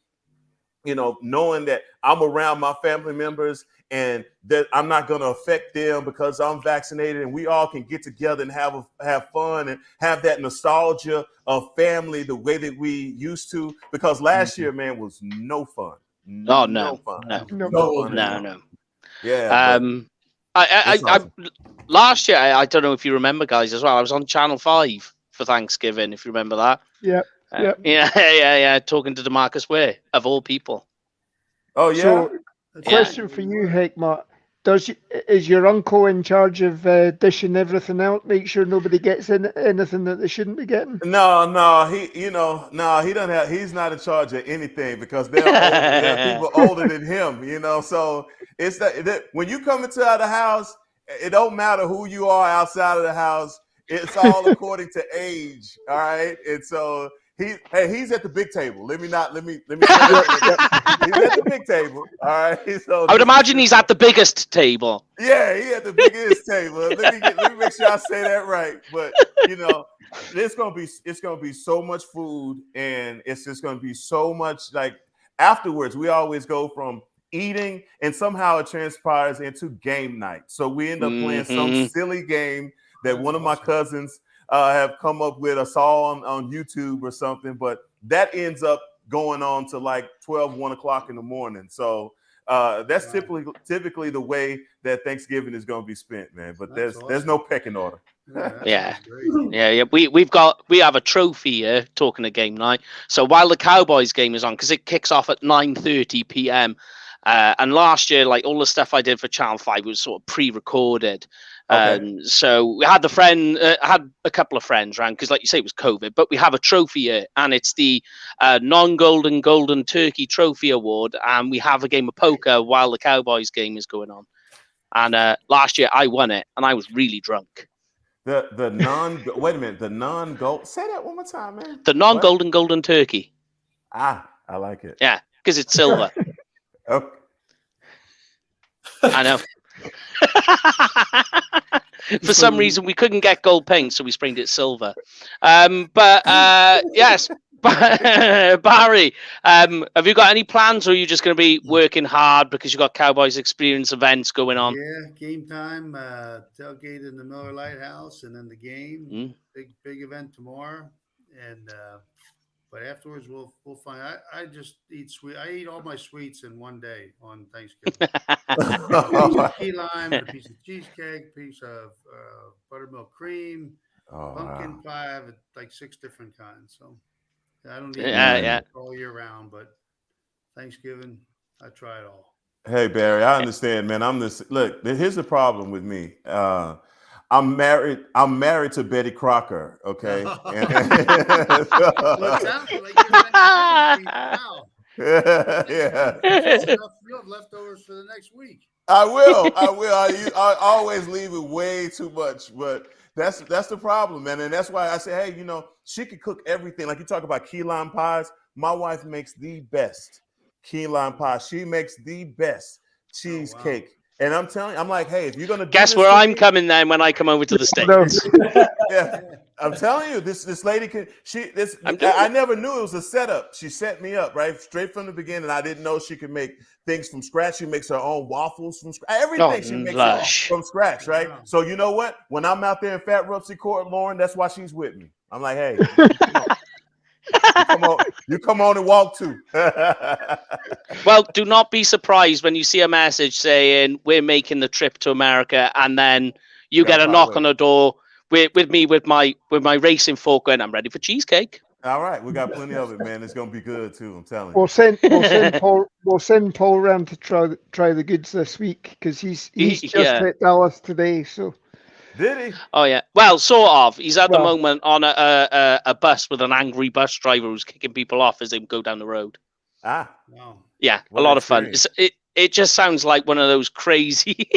knowing that I'm around my family members and that I'm not going to affect them because I'm vaccinated, and we all can get together and have fun and have that nostalgia of family the way that we used to. Because last year, man, was no fun. No. Yeah. I last year, I don't know if you remember, guys, as well. I was on Channel 5 for Thanksgiving, if you remember that. Yeah. Yeah. Talking to DeMarcus Ware, of all people. Oh, yeah. So, question for you, Heckma. is your uncle in charge of dishing everything out? Make sure nobody gets anything that they shouldn't be getting. No, he doesn't have. He's not in charge of anything because they're people older than him. So it's that when you come into the house, it don't matter who you are outside of the house. It's all according to age. All right, and so. He's at the big table. Let me. He's at the big table. All right. So I would imagine he's at the biggest table. Yeah, he at the biggest table. Let me make sure I say that right. But it's gonna be so much food, and it's just gonna be so much like afterwards. We always go from eating, and somehow it transpires into game night. So we end up playing some silly game that one of my cousins have come up with. I saw on YouTube or something, but that ends up going on to like 1 o'clock in the morning. So that's typically the way that Thanksgiving is going to be spent, man. But there's no pecking order. Yeah. We have a trophy here talking to game night. So while the Cowboys game is on, because it kicks off at 9:30 p.m. And last year, like all the stuff I did for Channel 5 was sort of pre-recorded. Okay. So we had had a couple of friends around because, like you say, it was COVID. But we have a trophy here, and it's the non-golden golden turkey trophy award. And we have a game of poker while the Cowboys game is going on. And last year I won it, and I was really drunk. Wait a minute, the non-gold. Say that one more time, man. The non-golden golden turkey. I like it. Yeah, because it's silver. Okay. I know. For some reason, we couldn't get gold paint, so we sprayed it silver. Yes, Barry, have you got any plans, or are you just going to be working hard because you've got Cowboys experience events going on? Yeah, game time, tailgate in the Miller Lighthouse, and then the game. Big event tomorrow, and but afterwards we'll find. I just eat sweet. I eat all my sweets in one day on Thanksgiving. A piece of key lime, a piece of cheesecake, a piece of buttermilk cream, pumpkin pie. I have like 6 different kinds. So I don't eat all year round, but Thanksgiving I try it all. Hey Barry, I understand, man. Look, here's the problem with me. I'm married to Betty Crocker, okay? Yeah. You have leftovers for the next week. I will. I always leave it way too much, but that's the problem, man. And that's why I say, hey, she could cook everything. Like you talk about key lime pies. My wife makes the best key lime pie. She makes the best cheesecake. Oh, wow. And I'm telling you, I'm like, hey, if you're gonna guess where I'm coming then when I come over to the States. Yeah, I'm telling you, this lady can. I never knew it was a setup. She set me up right straight from the beginning. I didn't know she could make things from scratch. She makes her own waffles from scratch. Everything she makes from scratch, right? Wow. So you know what? When I'm out there in Fat Rupsy Court, Lauren, that's why she's with me. I'm like, hey. You come on and walk too. Well, do not be surprised when you see a message saying we're making the trip to America, and then you get a knock on the door with me with my racing fork, and I'm ready for cheesecake. All right, we got plenty of it, man. It's gonna be good too. I'm telling you. We'll send Paul around to try the goods this week because he's just hit Dallas today. So. Did he? Oh yeah. Well, sort of. He's at the moment on a bus with an angry bus driver who's kicking people off as they go down the road. Ah. Wow. Yeah, a lot of fun. It just sounds like one of those crazy.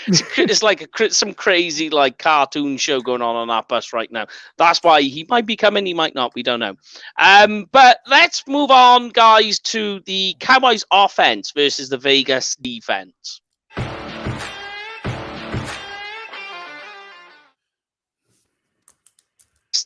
It's like some crazy like cartoon show going on that bus right now. That's why he might be coming. He might not. We don't know. But let's move on, guys, to the Cowboys offense versus the Vegas defense.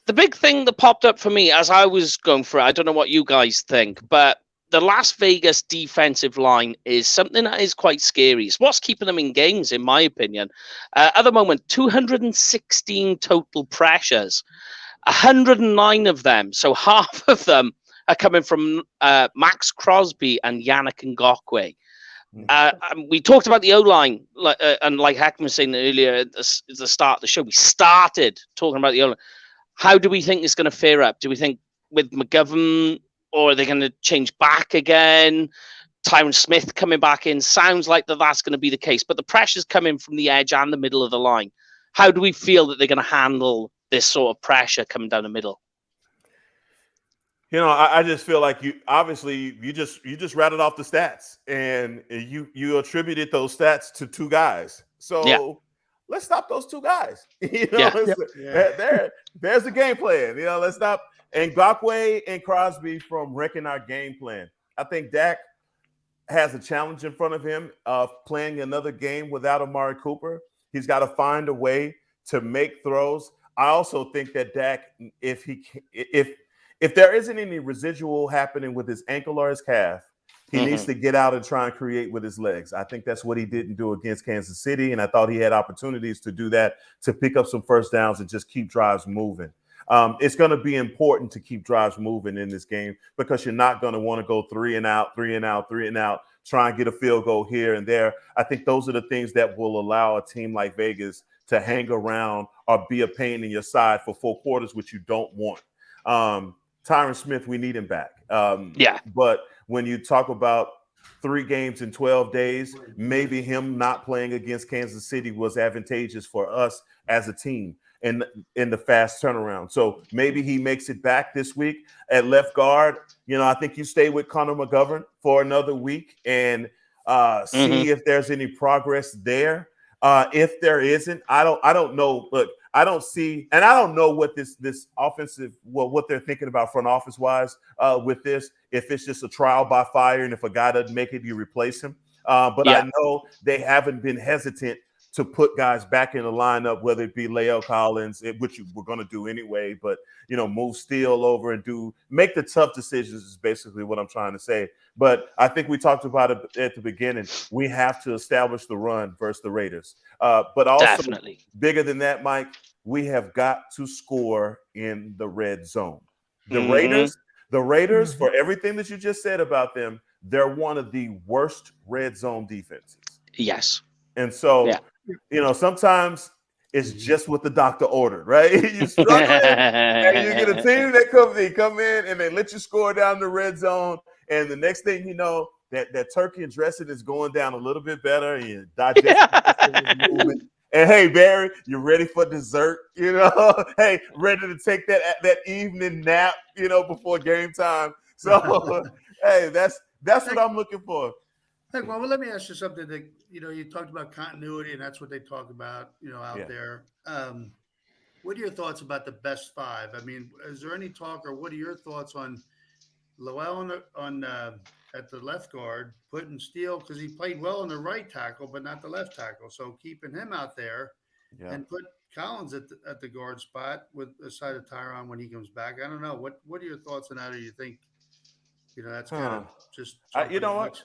The big thing that popped up for me as I was going through it, I don't know what you guys think, but the Las Vegas defensive line is something that is quite scary. It's what's keeping them in games, in my opinion. At the moment, 216 total pressures, 109 of them, so half of them are coming from Max Crosby and Yannick Ngakoue. We talked about the O-line, and like Heckman was saying earlier at the start of the show, we started talking about the O-line. How do we think it's going to fare up? Do we think with McGovern, or are they going to change back again? Tyron Smith coming back in. Sounds like that's going to be the case. But the pressure's coming from the edge and the middle of the line. How do we feel that they're going to handle this sort of pressure coming down the middle? You know, I just feel like you just rattled off the stats, and you attributed those stats to two guys. So let's stop those two guys. You know, there's the game plan. You know, let's stop Ngakoue and Crosby from wrecking our game plan. I think Dak has a challenge in front of him of playing another game without Amari Cooper. He's got to find a way to make throws. I also think that Dak, if there isn't any residual happening with his ankle or his calf, he needs to get out and try and create with his legs. I think that's what he didn't do against Kansas City, and I thought he had opportunities to do that, to pick up some first downs and just keep drives moving. It's going to be important to keep drives moving in this game, because you're not going to want to go 3 and out, try and get a field goal here and there. I think those are the things that will allow a team like Vegas to hang around or be a pain in your side for 4 quarters, which you don't want. Tyron Smith, we need him back. But when you talk about 3 games in 12 days, maybe him not playing against Kansas City was advantageous for us as a team in the fast turnaround. So maybe he makes it back this week at left guard. You know, I think you stay with Connor McGovern for another week and see if there's any progress there. If there isn't, I don't know. Look, I don't see, and I don't know what this offensive, what they're thinking about front office wise with this. If it's just a trial by fire, and if a guy doesn't make it, you replace him. But I know they haven't been hesitant to put guys back in the lineup, whether it be La'el Collins, which you were going to do anyway, but, you know, move Steele over and make the tough decisions is basically what I'm trying to say. But I think we talked about it at the beginning. We have to establish the run versus the Raiders. But also, definitely bigger than that, Mike, we have got to score in the red zone. The Raiders, for everything that you just said about them, they're one of the worst red zone defenses. Yes. And so, you know, sometimes it's just what the doctor ordered, right? You struggle and you get a team that come in and they let you score down the red zone. And the next thing you know, that turkey and dressing is going down a little bit better, and your digestive system is moving. And hey, Barry, you're ready for dessert, you know? Hey, ready to take that evening nap, you know, before game time. So, hey, that's what I'm looking for. Hey, well, let me ask you something that, you know, you talked about continuity, and that's what they talk about, you know, out there. What are your thoughts about the best 5? I mean, is there any talk, or what are your thoughts on Lowell at the left guard, putting Steele, because he played well on the right tackle, but not the left tackle. So keeping him out there and put Collins at the guard spot with the side of Tyron when he comes back. I don't know. What are your thoughts on that? Or you think, you know, that's kind of just you know what?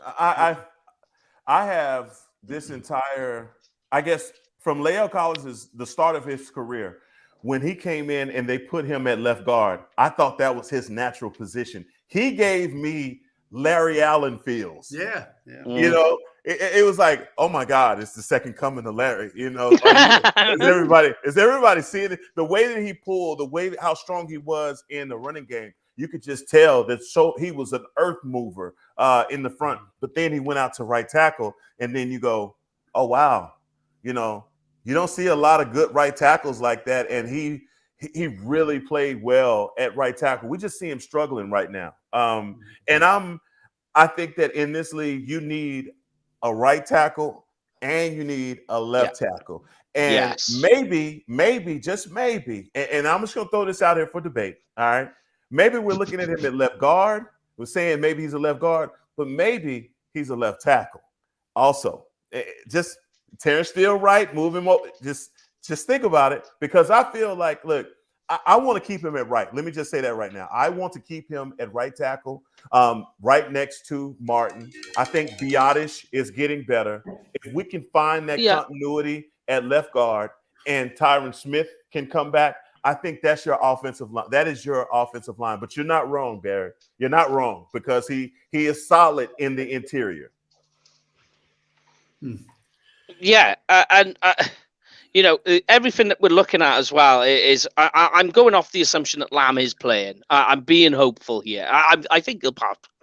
I have this entire, I guess, from La'el Collins, the start of his career, when he came in and they put him at left guard, I thought that was his natural position. He gave me Larry Allen feels. Yeah. You know, it was like, oh my God, it's the second coming of Larry. You know, is everybody seeing it? The way that he pulled, how strong he was in the running game, you could just tell that. So he was an earth mover in the front, but then he went out to right tackle, and then you go, oh wow, you know, you don't see a lot of good right tackles like that, and he really played well at right tackle. We just see him struggling right now. And I think that in this league, you need a right tackle and you need a left tackle. And maybe, just maybe, and I'm just going to throw this out here for debate, all right? Maybe we're looking at him at left guard. We're saying maybe he's a left guard, but maybe he's a left tackle also. Just Terrence Steele right, move him over. Just think about it, because I feel like, look, I want to keep him at right. Let me just say that right now. I want to keep him at right tackle, right next to Martin. I think Biotish is getting better. If we can find that continuity at left guard and Tyron Smith can come back, I think that's your offensive line. That is your offensive line. But you're not wrong, Barry. You're not wrong, because he is solid in the interior. Yeah, you know, everything that we're looking at as well is I'm going off the assumption that Lamb is playing. I'm being hopeful here. I think he'll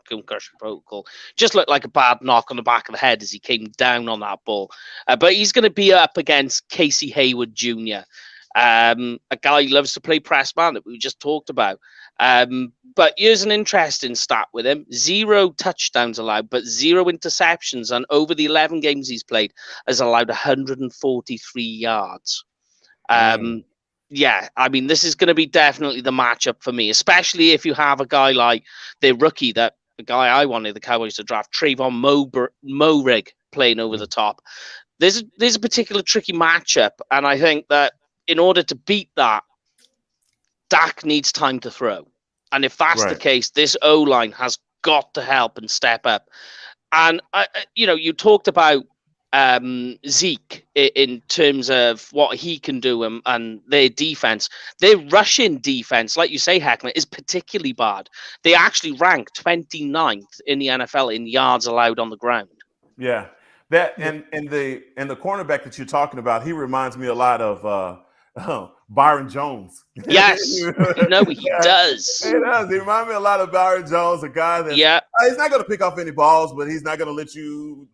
concussion protocol. Just looked like a bad knock on the back of the head as he came down on that ball. But he's going to be up against Casey Hayward Jr., a guy who loves to play press man that we just talked about. But here's an interesting stat with him. 0 touchdowns allowed, but 0 interceptions. And over the 11 games he's played, has allowed 143 yards. Yeah, I mean, this is going to be definitely the matchup for me, especially if you have a guy like the rookie, the guy I wanted the Cowboys to draft, Trayvon Moehrig, playing over the top. There's a particular tricky matchup, and I think that in order to beat that, Dak needs time to throw. And if that's the case, this O-line has got to help and step up. And, you talked about Zeke in terms of what he can do and their defense. Their rushing defense, like you say, Heckman, is particularly bad. They actually rank 29th in the NFL in yards allowed on the ground. Yeah, that and the cornerback that you're talking about, he reminds me a lot of Byron Jones. Yes, he does. He does. He reminds me a lot of Byron Jones, a guy that he's not going to pick off any balls, but he's not going to let you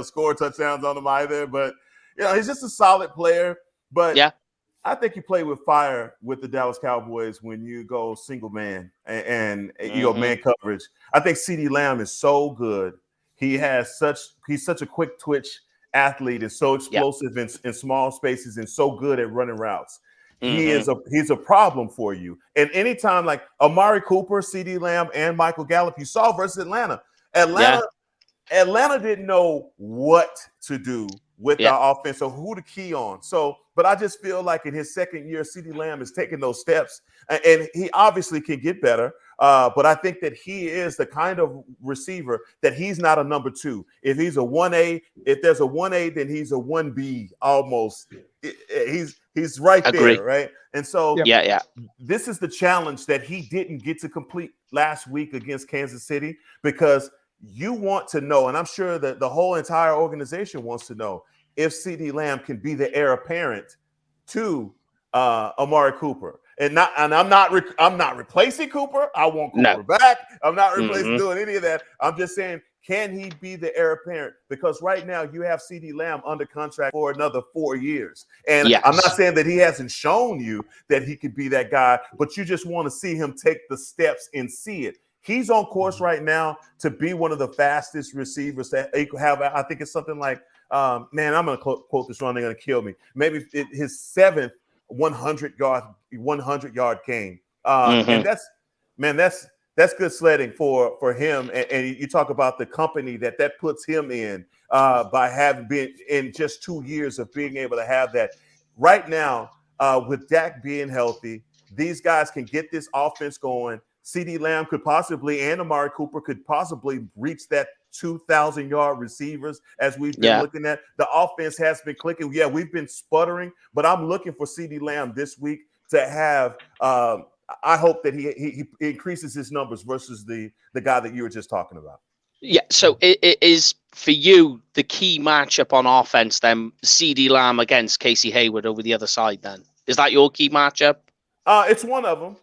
score touchdowns on him either. But he's just a solid player. But I think you play with fire with the Dallas Cowboys when you go single man and you go man coverage. I think CeeDee Lamb is so good. He's such a quick twitch athlete, is so explosive in small spaces and so good at running routes. He's a problem for you. And anytime like Amari Cooper, CeeDee Lamb, and Michael Gallup, you saw versus Atlanta. Atlanta didn't know what to do with the offense or who to key on. So, but I just feel like in his second year, CeeDee Lamb is taking those steps, and he obviously can get better. But I think that he is the kind of receiver that he's not a number 2. If he's a 1A, if there's a 1A, then he's a 1B almost. He's right there, right? And so this is the challenge that he didn't get to complete last week against Kansas City, because you want to know, and I'm sure that the whole entire organization wants to know, if CeeDee Lamb can be the heir apparent to Amari Cooper. And I'm not replacing Cooper. I want Cooper back. I'm not replacing doing any of that. I'm just saying, can he be the heir apparent? Because right now you have CeeDee Lamb under contract for another 4 years. And I'm not saying that he hasn't shown you that he could be that guy, but you just want to see him take the steps and see it. He's on course right now to be one of the fastest receivers that he could have. I think it's something like, I'm going to quote this wrong. They're going to kill me. Maybe his 7th 100-yard game. And that's good sledding for him. And you talk about the company that puts him in by having been in just 2 years of being able to have that. Right now, with Dak being healthy, these guys can get this offense going. CeeDee Lamb could possibly, and Amari Cooper could possibly reach that 2,000-yard receivers as we've been looking at. The offense has been clicking. Yeah, we've been sputtering, but I'm looking for CeeDee Lamb this week to have I hope that he increases his numbers versus the guy that you were just talking about. Yeah, so it is for you the key matchup on offense then, CeeDee Lamb against Casey Hayward over the other side then. Is that your key matchup? It's one of them.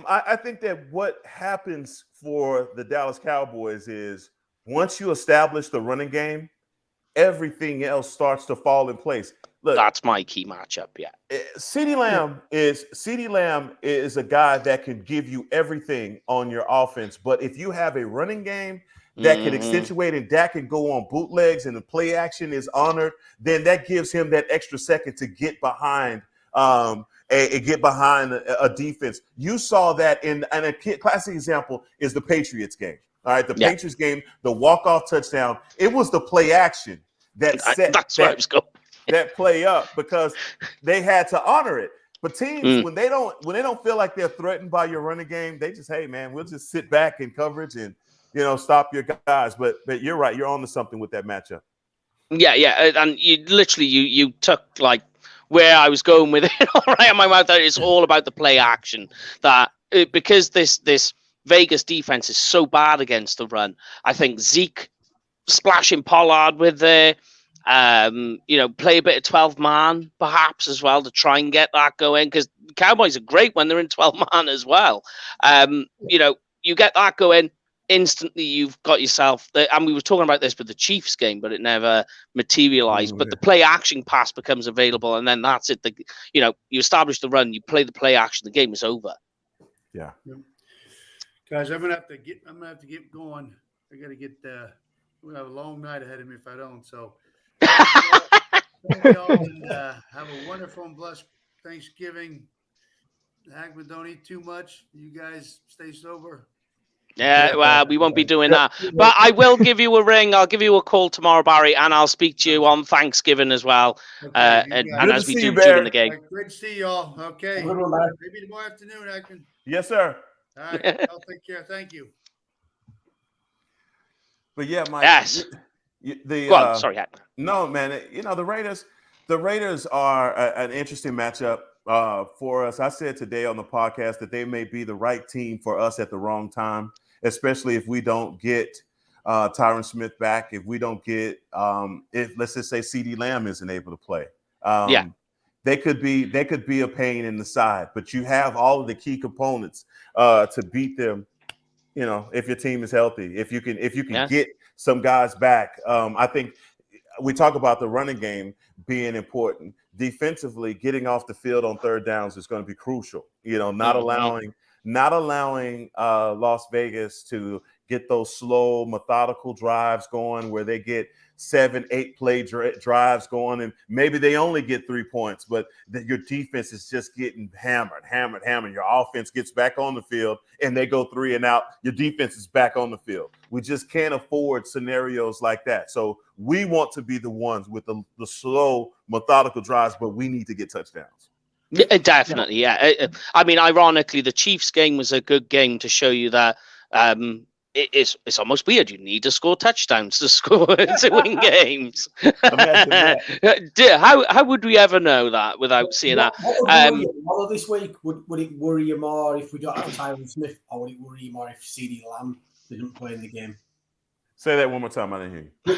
I think that what happens for the Dallas Cowboys is once you establish the running game, everything else starts to fall in place. Look, that's my key matchup. Yeah, CeeDee Lamb is a guy that can give you everything on your offense. But if you have a running game that can accentuate and Dak can go on bootlegs and the play action is honored, then that gives him that extra second to get behind. A defense. You saw that and a classic example is the Patriots game. All right, the Patriots game, the walk-off touchdown. It was the play action that set that play up because they had to honor it. But teams, when they don't feel like they're threatened by your running game, they just, hey man, we'll just sit back in coverage and stop your guys. But you're right, you're on to something with that matchup. Yeah, and you literally you took like where I was going with it right in my mouth. It's all about the play action. Because this Vegas defense is so bad against the run. I think Zeke splashing Pollard with the, play a bit of 12-man perhaps as well to try and get that going, because Cowboys are great when they're in 12-man as well. You get that going. instantly you've got yourself. And we were talking about this with the Chiefs game, but it never materialized. But the play action pass becomes available, and then that's it. You establish the run, you play the play action, the game is over. Yeah. Guys, I'm gonna have to get going. I gotta get. We have a long night ahead of me if I don't. So, thank y'all, and have a wonderful and blessed Thanksgiving. Hackman, don't eat too much. You guys stay sober. Yeah, well, we won't be doing that. But I will give you a ring. I'll give you a call tomorrow, Barry, and I'll speak to you on Thanksgiving as well. Okay, and as we do during the game. Great to see y'all. Okay. Good Maybe tomorrow afternoon, Hackman. Yes, sir. All right. I'll take care. Thank you. But yeah, Mike. Yes. Go on. Sorry, Hackman. No, man. The Raiders are an interesting matchup for us. I said today on the podcast that they may be the right team for us at the wrong time, especially if we don't get Tyron Smith back. If we don't get, if let's just say CeeDee Lamb isn't able to play. They could be a pain in the side, but you have all of the key components to beat them. If your team is healthy, if you can get some guys back. I think we talk about the running game being important. Defensively, getting off the field on third downs is going to be crucial. Not allowing Las Vegas to get those slow, methodical drives going where they get 7-8 play drives going, and maybe they only get 3 points, but your defense is just getting hammered. Your offense gets back on the field, and they go 3 and out. Your defense is back on the field. We just can't afford scenarios like that. So we want to be the ones with the slow, methodical drives, but we need to get touchdowns. Yeah, definitely, yeah. I mean, ironically, the Chiefs game was a good game to show you that it's almost weird. You need to score touchdowns to win games. How would we ever know that without seeing that? What this week would it worry you more if we don't have Tyron Smith, or would it worry you more if CeeDee Lamb didn't play in the game? Say that one more time. I didn't hear you.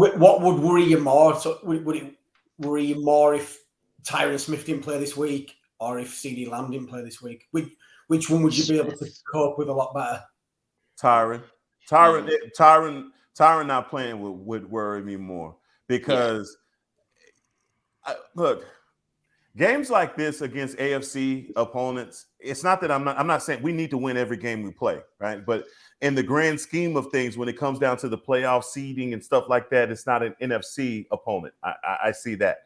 What would worry you more? So would it worry you more if Tyron Smith didn't play this week, or if CeeDee Lamb didn't play this week? Which one would you be able to cope with a lot better? Tyron not playing would worry me more because look, games like this against AFC opponents, it's not that I'm not saying we need to win every game we play, right? But in the grand scheme of things, when it comes down to the playoff seeding and stuff like that, it's not an NFC opponent. I see that.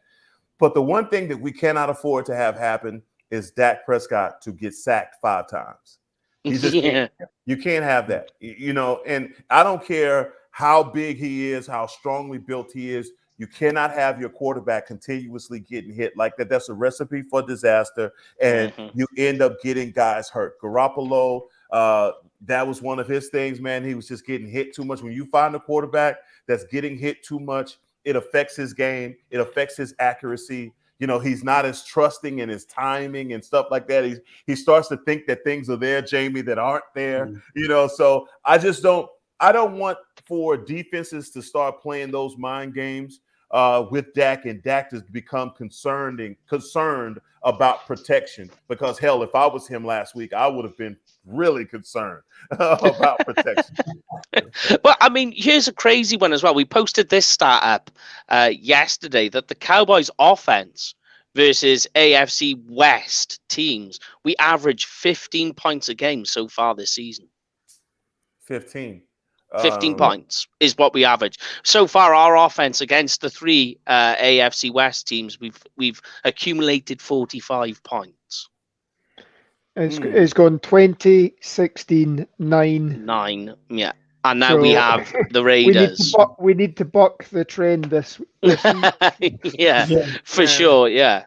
But the one thing that we cannot afford to have happen is Dak Prescott to get sacked 5 times. You can't have that, and I don't care how big he is, how strongly built he is. You cannot have your quarterback continuously getting hit like that. That's a recipe for disaster, and you end up getting guys hurt. Garoppolo, that was one of his things, man. He was just getting hit too much. When you find a quarterback that's getting hit too much, it affects his game. It affects his accuracy. He's not as trusting in his timing and stuff like that. He starts to think that things are there, Jamie, that aren't there. So I don't want for defenses to start playing those mind games with Dak, and Dak to become concerned about protection. Because hell, if I was him last week, I would have been really concerned about protection. Well, I mean, here's a crazy one as well. We posted this stat up yesterday that the Cowboys offense versus AFC West teams, we average 15 points a game so far this season. 15 points is what we average so far. Our offense against the 3 AFC West teams, we've accumulated 45 points. It's gone 20, 16, 9. Yeah. And now we have the Raiders. We need to buck the trend this week. For sure. Yeah.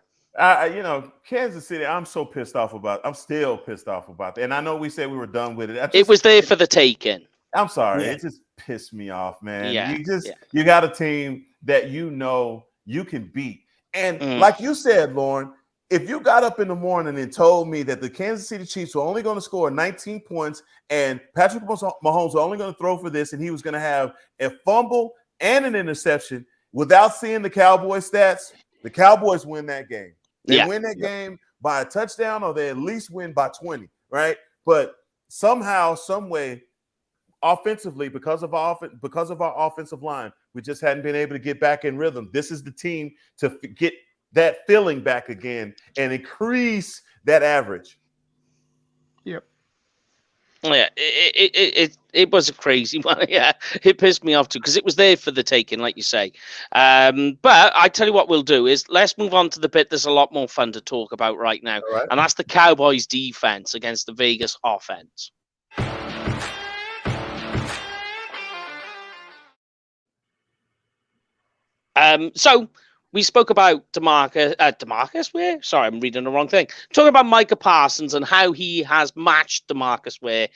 Kansas City, I'm still pissed off about that. And I know we said we were done with it. It was there for the taking. I'm sorry. It just pissed me off, man. You got a team that you can beat. And like you said, Lauren, if you got up in the morning and told me that the Kansas City Chiefs were only going to score 19 points and Patrick Mahomes was only going to throw for this and he was going to have a fumble and an interception without seeing the Cowboys stats, the Cowboys win that game. They win that game by a touchdown, or they at least win by 20, right? But somehow, some way, offensively, because of our offensive line, we just hadn't been able to get back in rhythm. This is the team to get that feeling back again and increase that average. Yep. Yeah, it was a crazy one. Yeah, it pissed me off too because it was there for the taking, like you say. But I tell you what we'll do is let's move on to the bit that's a lot more fun to talk about right now, and that's the Cowboys' defense against the Vegas offense. So we spoke about DeMarcus Ware. Sorry, I'm reading the wrong thing. Talking about Micah Parsons and how he has matched DeMarcus Ware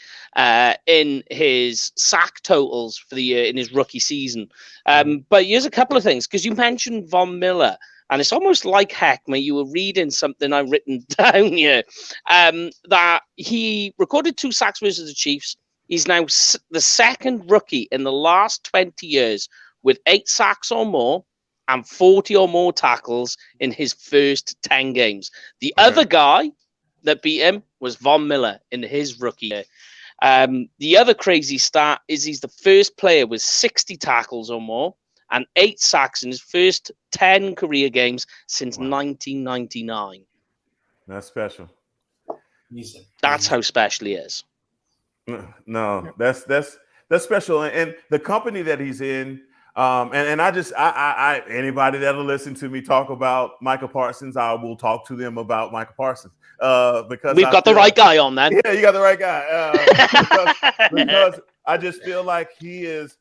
in his sack totals for the year in his rookie season. But here's a couple of things, because you mentioned Von Miller, and it's almost like Heckma, you were reading something I've written down here, that he recorded 2 sacks versus the Chiefs. He's now the second rookie in the last 20 years with 8 sacks or more and 40 or more tackles in his first 10 games. The other guy that beat him was Von Miller in his rookie year. The other crazy stat is he's the first player with 60 tackles or more and 8 sacks in his first 10 career games since 1999. That's special. That's how special he is. No, that's special. And the company that he's in, and I anybody that'll listen to me talk about Micah Parsons, I will talk to them about Micah Parsons. Because we've got the right guy on then. Yeah, you got the right guy. Because I just feel like he is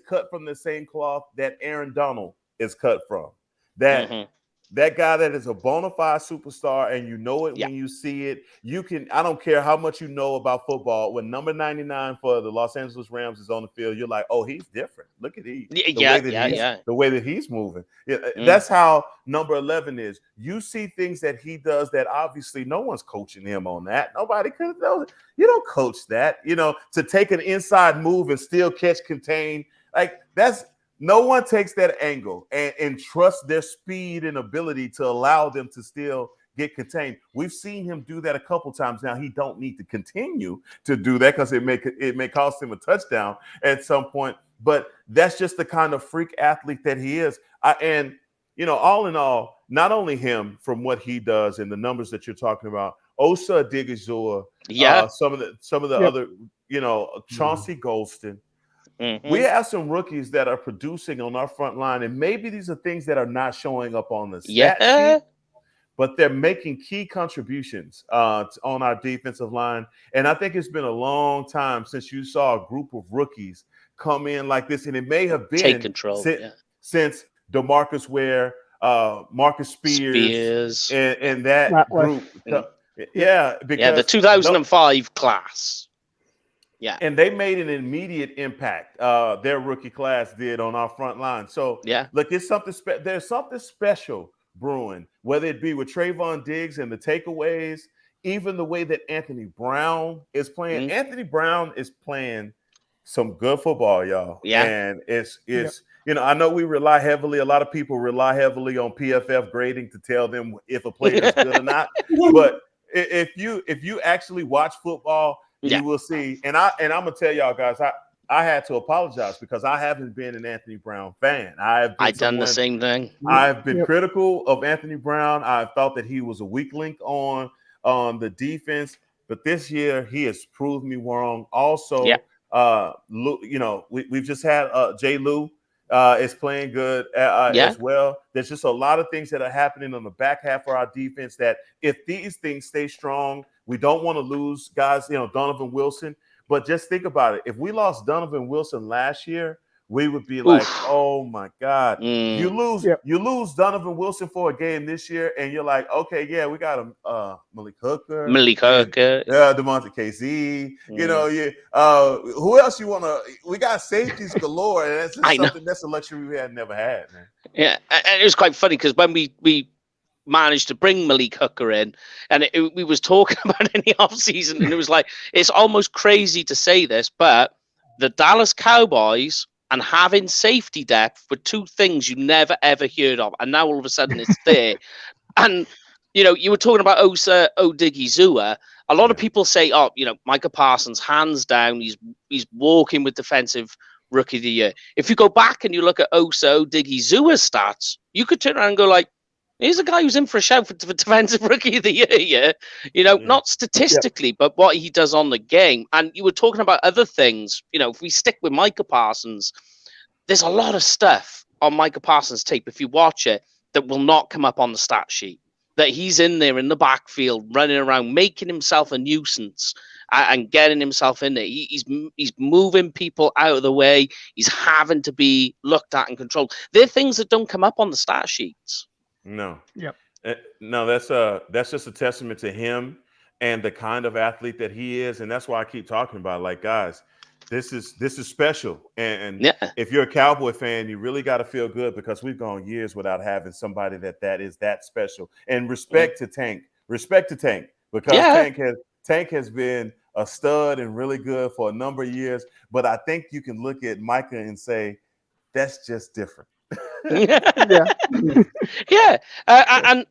cut from the same cloth that Aaron Donald is cut from. That guy that is a bona fide superstar, and you know it when you see it. I don't care how much you know about football. When number 99 for the Los Angeles Rams is on the field, you're like, oh, he's different. Look at the way that he's moving. That's how number 11 is. You see things that he does that obviously no one's coaching him on that. Nobody could know. You don't coach that. To take an inside move and still catch, contain, like that's. No one takes that angle and trusts their speed and ability to allow them to still get contained. We've seen him do that a couple times now. He don't need to continue to do that because it may cost him a touchdown at some point. But that's just the kind of freak athlete that he is. All in all, not only him from what he does and the numbers that you're talking about, Osa Odighizuwa, some of the other, Chauncey Golston. We have some rookies that are producing on our front line, and maybe these are things that are not showing up on the stat sheet, but they're making key contributions on our defensive line. And I think it's been a long time since you saw a group of rookies come in like this, and it may have been take control since DeMarcus Ware, Marcus Spears. And that group. Because the 2005 class. Yeah, and they made an immediate impact. Their rookie class did on our front line. So look, it's something. There's something special brewing, whether it be with Trayvon Diggs and the takeaways, even the way that Anthony Brown is playing. Anthony Brown is playing some good football, y'all. Yeah, and it's I know we rely heavily. A lot of people rely heavily on PFF grading to tell them if a player is good or not. But if you actually watch football, you will see, and I'm gonna tell y'all guys, I had to apologize because I haven't been an Anthony Brown fan. I've done the same thing. I've been critical of Anthony Brown. I thought that he was a weak link on the defense, but this year he has proved me wrong. Also, we've just had Jay Lou is playing good as well. There's just a lot of things that are happening on the back half of our defense that if these things stay strong, we don't want to lose guys, Donovan Wilson. But just think about it. If we lost Donovan Wilson last year, we would be like, oh my God. You lose Donovan Wilson for a game this year, and you're like, okay, we got him, Malik Hooker. DeMonte KZ. Who else you want to? We got safeties galore, and that's something that's a luxury we had never had, man. Yeah, and it was quite funny because when we managed to bring Malik Hooker in, and we was talking about it in the offseason, and it was like, it's almost crazy to say this, but the Dallas Cowboys and having safety depth were two things you never ever heard of, and now all of a sudden it's there. And you were talking about Osa Odighizuwa. A lot of people say, oh, Micah Parsons, hands down, he's walking with defensive rookie of the year. If you go back and you look at Oso Diggy-Zua's stats, you could turn around and go like, here's a guy who's in for a shout for defensive rookie of the year, not statistically, but what he does on the game. And you were talking about other things, if we stick with Micah Parsons, there's a lot of stuff on Micah Parsons' tape, if you watch it, that will not come up on the stat sheet. That he's in there in the backfield, running around, making himself a nuisance and getting himself in there. He's moving people out of the way. He's having to be looked at and controlled. They're things that don't come up on the stat sheets. No. Yep. No, that's just a testament to him and the kind of athlete that he is, and that's why I keep talking about it. Like, guys, this is special. And if you're a Cowboy fan, you really got to feel good because we've gone years without having somebody that is that special. And respect to Tank because Tank has been a stud and really good for a number of years. But I think you can look at Micah and say that's just different. And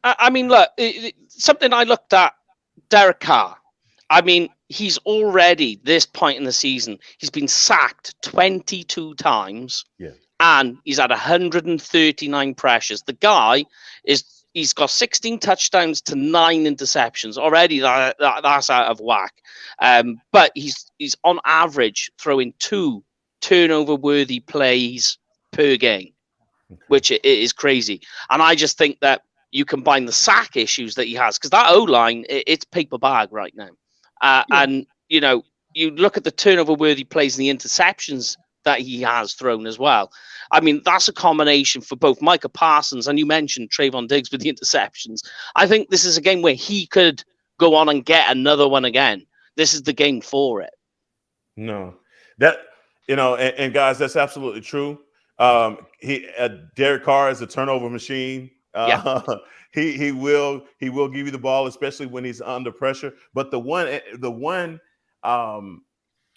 I mean, look, something I looked at, Derek Carr. I mean, he's already, this point in the season, he's been sacked 22 times, and he's had 139 pressures. The guy he's got 16 touchdowns to 9 interceptions. Already that's out of whack. But he's on average throwing 2 turnover-worthy plays per game, which it is crazy. And I just think that you combine the sack issues that he has, because that O-line, it's paper bag right now. And, you look at the turnover-worthy plays and the interceptions that he has thrown as well. I mean, that's a combination for both Micah Parsons, and you mentioned Trayvon Diggs with the interceptions. I think this is a game where he could go on and get another one again. This is the game for it. No. And guys, that's absolutely true. Derek Carr is a turnover machine. He will give you the ball, especially when he's under pressure. But the one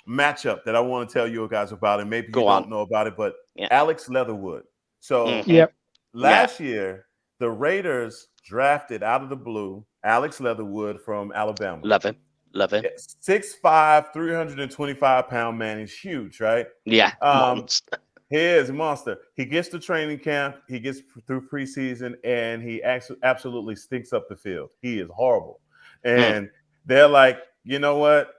matchup that I want to tell you guys about, and maybe you don't know about it, but Alex Leatherwood. So last year, the Raiders drafted out of the blue Alex Leatherwood from Alabama. Love him. 6'5", 325-pound man. He's huge, right? Yeah. He is a monster. He gets to training camp. He gets through preseason, and he absolutely stinks up the field. He is horrible. And they're like, you know what?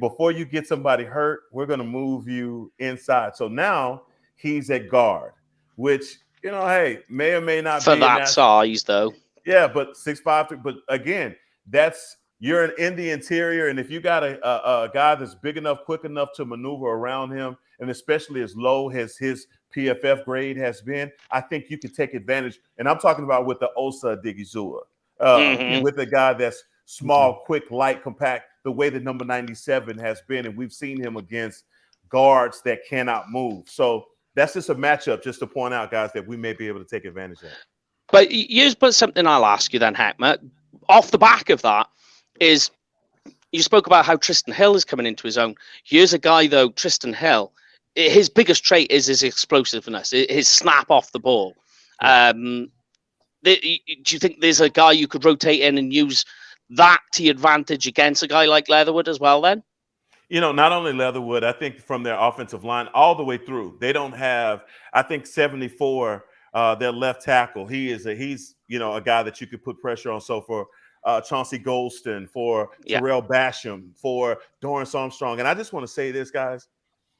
Before you get somebody hurt, we're going to move you inside. So now he's at guard, which, hey, may or may not be. For that size, though. Yeah, but 6'5", but again, you're in the interior, and if you got a guy that's big enough, quick enough to maneuver around him, and especially as low as his PFF grade has been, I think you can take advantage. And I'm talking about with the Osa Diggy-Zua, with a guy that's small, quick, light, compact, the way that number 97 has been, and we've seen him against guards that cannot move. So that's just a matchup, just to point out, guys, that we may be able to take advantage of. But here's something I'll ask you then, Heckma. Off the back of that is, you spoke about how Tristan Hill is coming into his own. Here's a guy, though, Tristan Hill, his biggest trait is his explosiveness, his snap off the ball. Do you think there's a guy you could rotate in and use that to your advantage against a guy like Leatherwood as well then? Not only Leatherwood, I think from their offensive line all the way through, they don't have, I think 74, their left tackle. He's a guy that you could put pressure on. So for Chauncey Golston, for Terrell Basham, for Doris Armstrong. And I just want to say this, guys.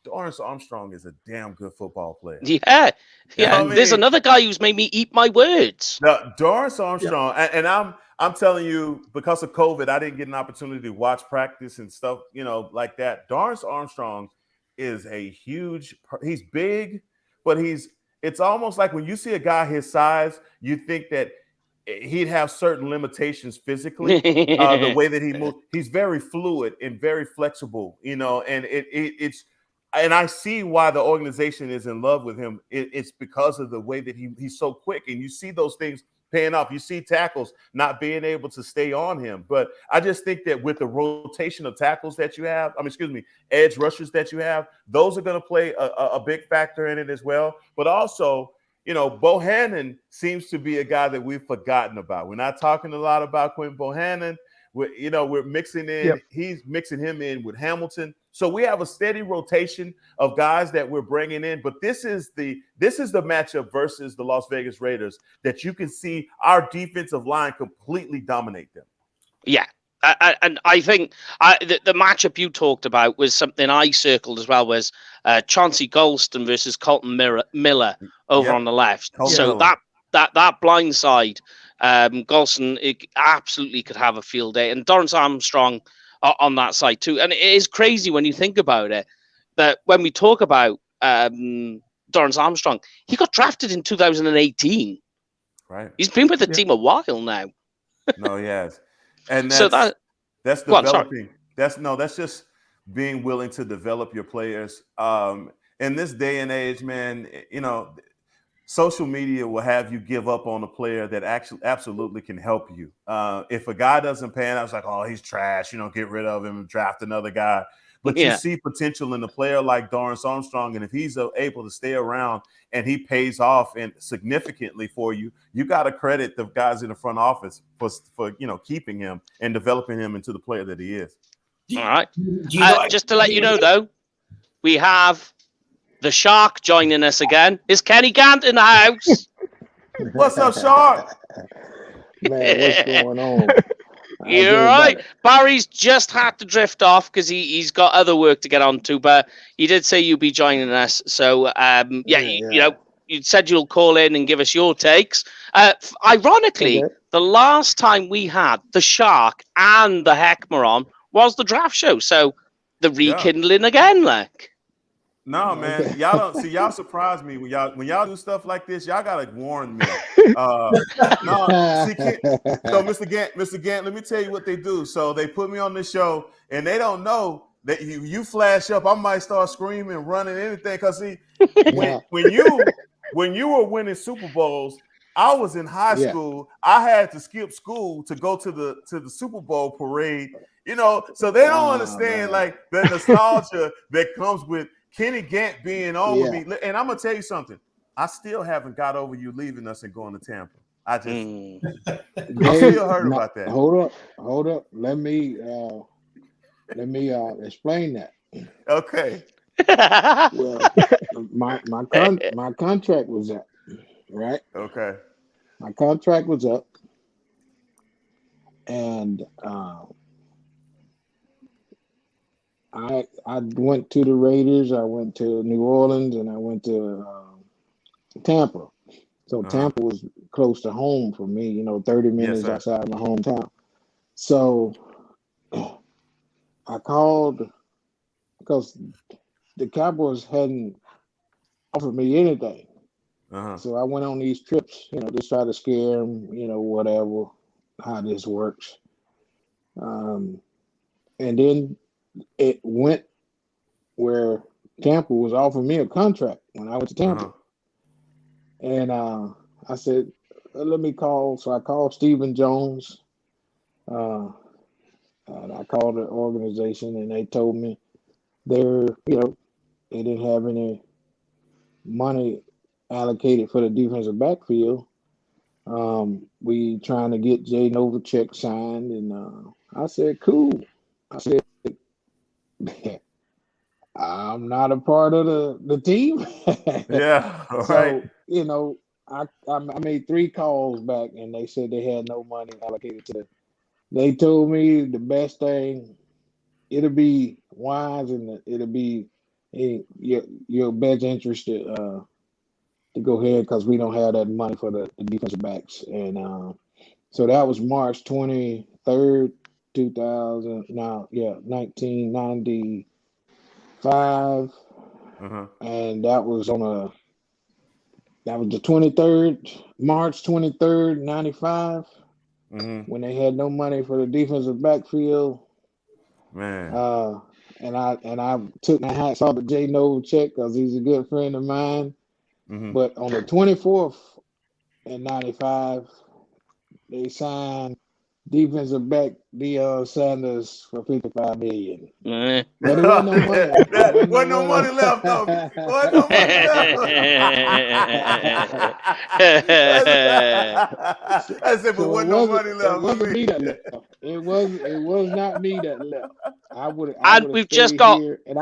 Doris Armstrong is a damn good football player. Yeah. There's another guy who's made me eat my words. Doris Armstrong, and I'm telling you, because of COVID, I didn't get an opportunity to watch practice and stuff, like that. Doris Armstrong is he's big, but it's almost like when you see a guy his size, you think that he'd have certain limitations physically, the way that he moves. He's very fluid and very flexible, and it's. And I see why the organization is in love with him. It's because of the way that he's so quick. And you see those things paying off. You see tackles not being able to stay on him. But I just think that with the rotation of tackles that you have, edge rushers that you have, those are going to play a big factor in it as well. But also, Bohannon seems to be a guy that we've forgotten about. We're not talking a lot about Quentin Bohannon. we're mixing in. Yep. He's mixing him in with Hamilton. So we have a steady rotation of guys that we're bringing in. But this is the matchup versus the Las Vegas Raiders that you can see our defensive line completely dominate them. Yeah. And I think the matchup you talked about was something I circled as well, was Chauncey Golston versus Colton Miller over on the left. So that blind side, Golston absolutely could have a field day, and Doris Armstrong on that side too. And it is crazy when you think about it, that when we talk about Doris Armstrong, he got drafted in 2018. Right. He's been with the team a while now. No, he has. And that's developing. That's just being willing to develop your players. In this day and age, man, social media will have you give up on a player that actually absolutely can help you. If a guy doesn't pan, I was like, oh, he's trash. Get rid of him and draft another guy. But you see potential in a player like Doris Armstrong, and if he's able to stay around and he pays off and significantly for you, you got to credit the guys in the front office for keeping him and developing him into the player that he is. All right. Just to let you know, though, we have the Shark joining us again. Is Kenny Gant in the house? What's up, Shark? Man, what's going on? You're right. Barry's just had to drift off because he's got other work to get on to, but he did say you'll be joining us. So, you said you'll call in and give us your takes. Ironically, the last time we had the Shark and the Heckmer on was the draft show. So, the rekindling again, like. No, man, y'all surprise me when y'all do stuff like this. Y'all gotta warn me. So Mr. Gant, let me tell you what they do. So they put me on the show, and they don't know that you flash up, I might start screaming, running, anything. Because see, when you were winning Super Bowls, I was in high school. I had to skip school to go to the Super Bowl parade. So they don't understand like the nostalgia that comes with Kenny Gant being on with me. And I'm gonna tell you something. I still haven't got over you leaving us and going to Tampa. I just I'm still hurt about that. Hold up. Let me explain that. Okay. Well, my contract was up, right? Okay. My contract was up, and I went to the Raiders, I went to New Orleans, and I went to Tampa. So Tampa was close to home for me, 30 minutes outside my hometown. So I called because the Cowboys hadn't offered me anything. So I went on these trips, just try to scare them, whatever, how this works. And then it went where Tampa was offering me a contract when I went to Tampa. And I said, let me call. So I called Stephen Jones. And I called the organization, and they told me they didn't have any money allocated for the defensive backfield. We trying to get Jay Novacek signed, and I said, cool. I said, I'm not a part of the team. All right. So, I made 3 calls back, and they said they had no money allocated to it. They told me the best thing, it'll be wise, and it'll be in your best interest to go ahead, because we don't have that money for the defensive backs. And so that was March 23rd, 1995. And that was the 23rd, March 23rd, 95. When they had no money for the defensive backfield. Man. And I took my hats off to Jay Novacek because he's a good friend of mine. But on the 24th in 95, they signed defensive back Deion Sanders for $55 million. But there wasn't no money. Wasn't no money left, though. Wasn't no money left. I said, but wasn't no money left. It was not me that left. And we've just got here, and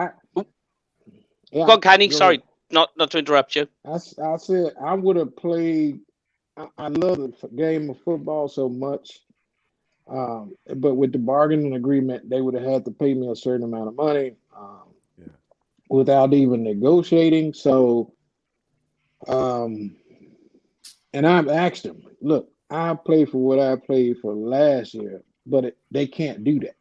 go on, Kenny. Sorry, not to interrupt you. I said I would have played. I love the game of football so much, but with the bargaining agreement, they would have had to pay me a certain amount of money without even negotiating. So, and I've asked them, look, I play for what I played for last year, but they can't do that.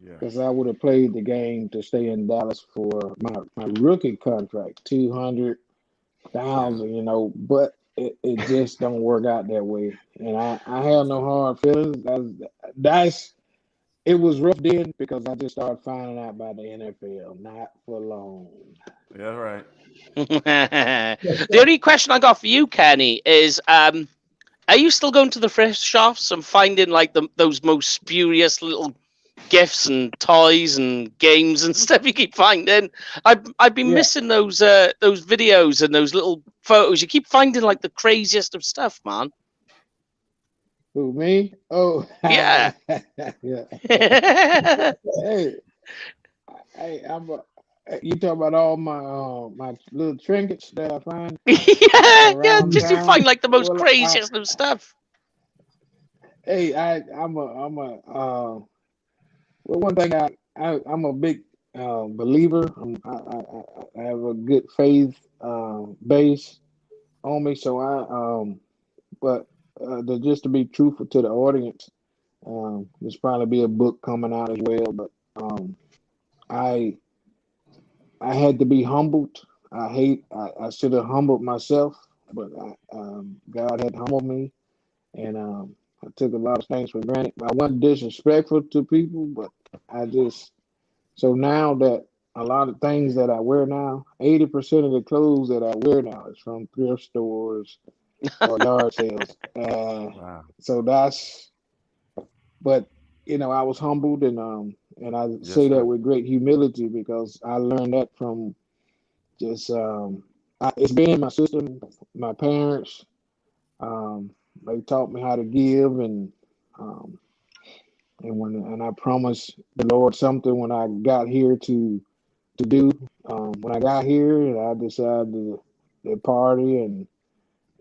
Because I would have played the game to stay in Dallas for my rookie contract, $200,000, but it just don't work out that way. And I have no hard feelings. It was rough then because I just started finding out about the NFL, not for long. Yeah, right. The only question I got for you, Kenny, is are you still going to the thrift shops and finding like those most spurious little gifts and toys and games and stuff you keep finding? I've been missing those videos and those little photos. You keep finding like the craziest of stuff, man. Who, me? Oh, yeah. Yeah. Hey, you talking about all my little trinkets that I find? yeah. Just you find like the most craziest of stuff. Hey, I'm a one thing I'm a big believer. I have a good faith base on me, so but just to be truthful to the audience, there's probably be a book coming out as well. But I had to be humbled. I should have humbled myself, but God had humbled me, and I took a lot of things for granted. I wasn't disrespectful to people, but so now that a lot of things that I wear now, 80% of the clothes that I wear now is from thrift stores or yard sales. Wow. So but I was humbled, and I say that with great humility because I learned that from just it's been in my system. My parents, they taught me how to give, and I promised the Lord something when I got here to do. When I got here, I decided to party and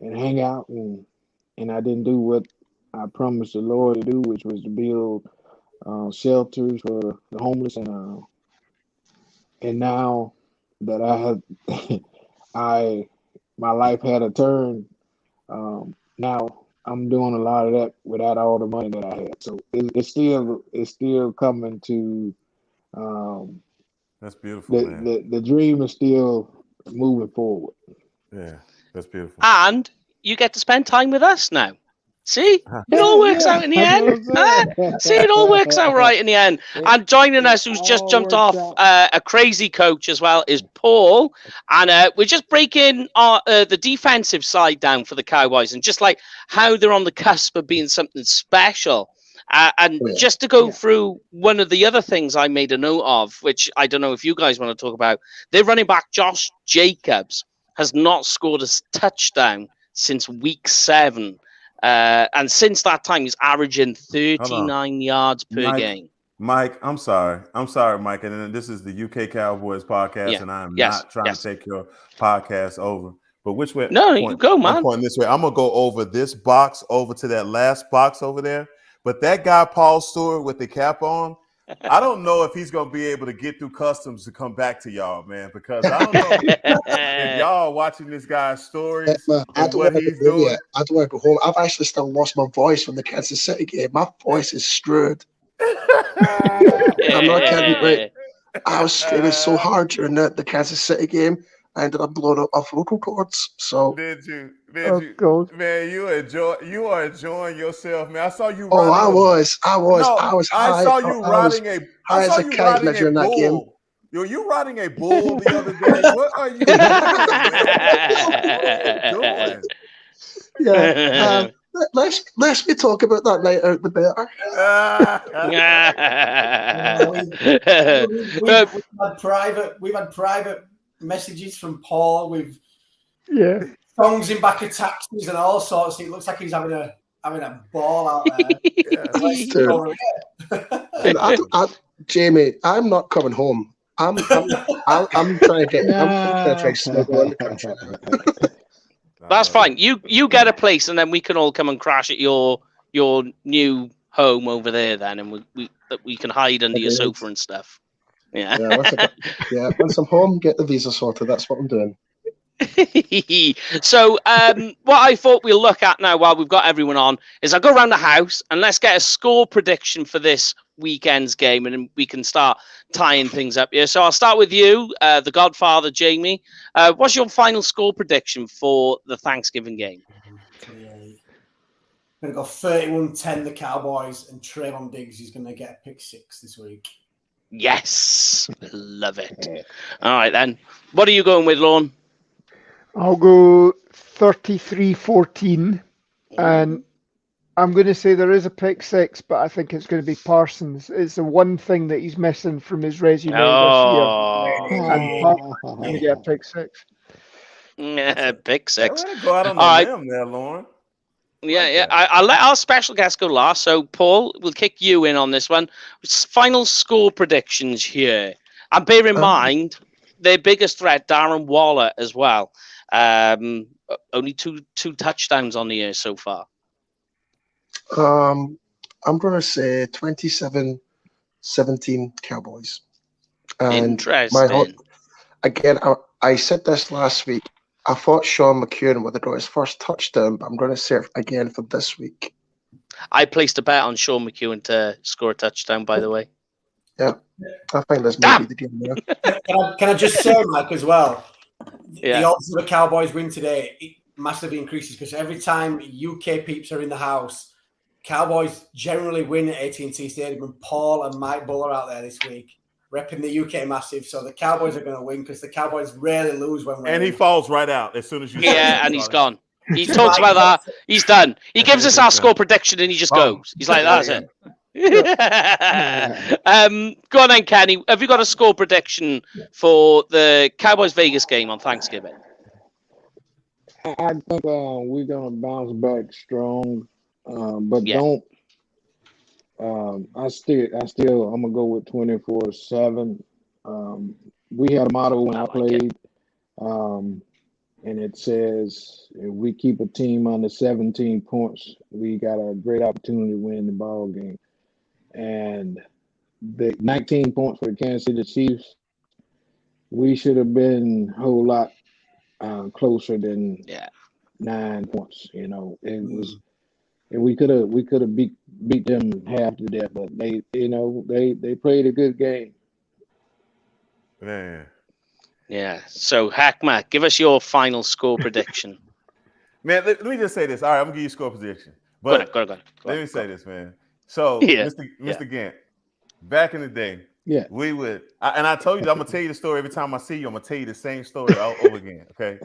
hang out, and I didn't do what I promised the Lord to do, which was to build shelters for the homeless, and now that my life had a turn. Now I'm doing a lot of that without all the money that I had. So it's still coming to. That's beautiful, man. The dream is still moving forward. Yeah, that's beautiful. And you get to spend time with us now. See, it all works out in the end. See, it all works out right in the end. And joining us, who's just jumped off a crazy coach as well, is Paul. And we're just breaking the defensive side down for the Cowboys and just like how they're on the cusp of being something special. And just to go through one of the other things I made a note of, which I don't know if you guys want to talk about, their running back, Josh Jacobs, has not scored a touchdown since week 7. And since that time, he's averaging 39 yards per game. Mike, I'm sorry, Mike. And then this is the UK Cowboys podcast, and I am not trying to take your podcast over. But which way? No, you go, man. I'm pointing this way. I'm going to go over this box, over to that last box over there. But that guy, Paul Stewart, with the cap on, I don't know if he's going to be able to get through customs to come back to y'all, man, because I don't know if y'all are watching this guy's stories and what he's doing. I had to work at home. I've actually still lost my voice from the Kansas City game. My voice is screwed. I'm not kidding. Right? I was screaming so hard during the Kansas City game. I ended up blowing up my vocal cords. So did you? Man, you are enjoying yourself, man. I saw you. I was. No, I saw you riding a. I saw you riding a bull. You riding a bull the other day. What are you doing? Yeah. Let's me talk about that later. The better. We've had private messages from Paul with songs in back of taxis and all sorts. It looks like he's having a having a ball out there. Jamie, I'm not coming home. I'm trying to get. I'm trying to smuggle in the country. That's fine. You get a place, and then we can all come and crash at your new home over there. Then, and we can hide under your sofa and stuff. Yeah. Once I'm home, get the visa sorted. That's what I'm doing. So, what I thought we'll look at now, while we've got everyone on, is I'll go around the house and let's get a score prediction for this weekend's game, and then we can start tying things up here. So I'll start with you, the Godfather, Jamie. What's your final score prediction for the Thanksgiving game? I'm going to go 31-10 the Cowboys, and Trayvon Diggs is going to get a pick 6 this week. Yes, love it. All right, then. What are you going with, Lorne? I'll go 33-14, and I'm going to say there is a pick 6, but I think it's going to be Parsons. It's the one thing that he's missing from his resume this year. And Parsons is going to get a pick 6. Yeah, pick 6. Go out on the limb there, Lauren. Yeah. I'll let our special guest go last. So, Paul, we'll kick you in on this one. Final score predictions here. And bear in mind, their biggest threat, Darren Waller, as well. Only two touchdowns on the year so far. I'm going to say 27-17 Cowboys. And interesting. I said this last week. I thought Sean McKeon would have got his first touchdown, but I'm going to say it again for this week. I placed a bet on Sean McKeon to score a touchdown, by the way. Yeah, I think this might be the game there. Can I just say, Mike, as well? Yeah. The odds of the Cowboys win today, it massively increases, because every time UK peeps are in the house, Cowboys generally win at AT&T Stadium, and Paul and Mike Bull are out there this week repping the UK Massive. So the Cowboys are going to win, because the Cowboys rarely lose when and he falls right out as soon as you. Yeah, and he's gone. He talks about that. He's done. He gives us our score prediction and he just goes. He's like, that's it. Go on then, Kenny. Have you got a score prediction for the Cowboys Vegas game on Thanksgiving? I think we're gonna bounce back strong, but don't. I'm gonna go with 24-7. We had a motto when I played, and it says, if we keep a team under 17 points, we got a great opportunity to win the ball game. And the 19 points for the Kansas City Chiefs, we should have been a whole lot closer than 9 points. You know, it was, and we could have beat them half to death, but they played a good game. Man. Yeah. So, Hackma, give us your final score prediction. Man, let me just say this. All right, I'm gonna give you a score prediction. But go on. Let me say this, man. So, Mr. Gant, back in the day, we would, and I told you, I'm gonna tell you the story every time I see you. I'm gonna tell you the same story all over again. Okay.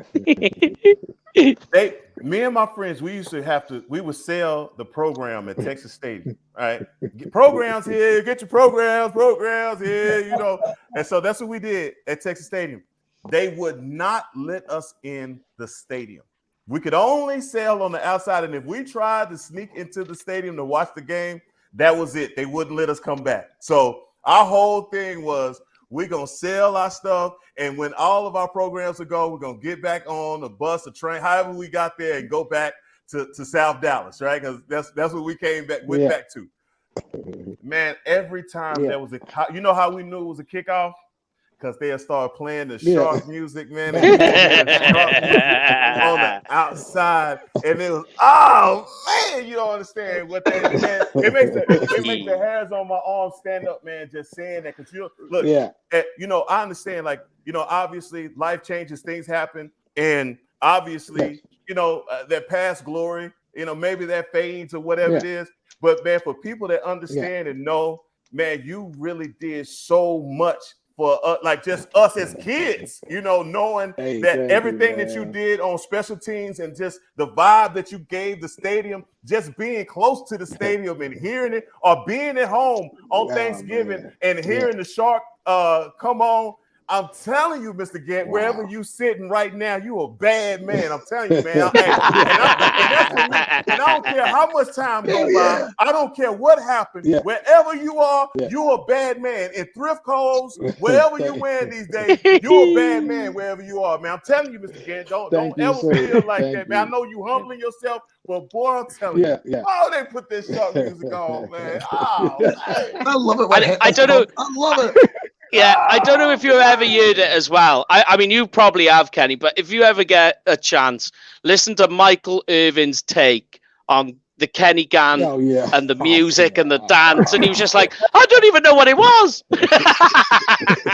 Me and my friends, we would sell the program at Texas Stadium. All right, get programs here, get your programs here, you know. And so that's what we did at Texas Stadium. They would not let us in the stadium. We could only sell on the outside, and if we tried to sneak into the stadium to watch the game, that was it. They wouldn't let us come back. So our whole thing was, we're going to sell our stuff, and when all of our programs are gone, we're going to get back on the bus, the train, however we got there, and go back to South Dallas, right? Because that's what we went back to. Man, every time there was you know how we knew it was a kickoff? Because they'll start playing the shark music, man. On the outside, and it was, oh man, you don't understand what that is. It makes the hairs on my arm stand up, man. Just saying that, because I understand. Like, obviously, life changes, things happen, and obviously, that past glory, maybe that fades or whatever it is. But man, for people that understand and know, man, you really did so much for like just us as kids, knowing that everything that you did on special teams and just the vibe that you gave the stadium, just being close to the stadium and hearing it, or being at home on Thanksgiving and hearing the shark come on. I'm telling you, Mr. Gant, wherever you sitting right now, you a bad man. I'm telling you, man. And that's for me. And I don't care how much time goes by. I don't care what happens. Yeah. Wherever you are, you a bad man. In thrift clothes, wherever you wearing these days, you a bad man wherever you are, man. I'm telling you, Mr. Gant, don't ever feel like that, man. I know you humbling yourself, but boy, I'm telling you, oh, they put this sharp music on, man. Oh, man. I love it. I don't know. I love it. Yeah, I don't know if you've ever heard it as well. I mean, you probably have, Kenny, but if you ever get a chance, listen to Michael Irvin's take on the Kenny Gant and the music and the dance. And he was just like, I don't even know what it was.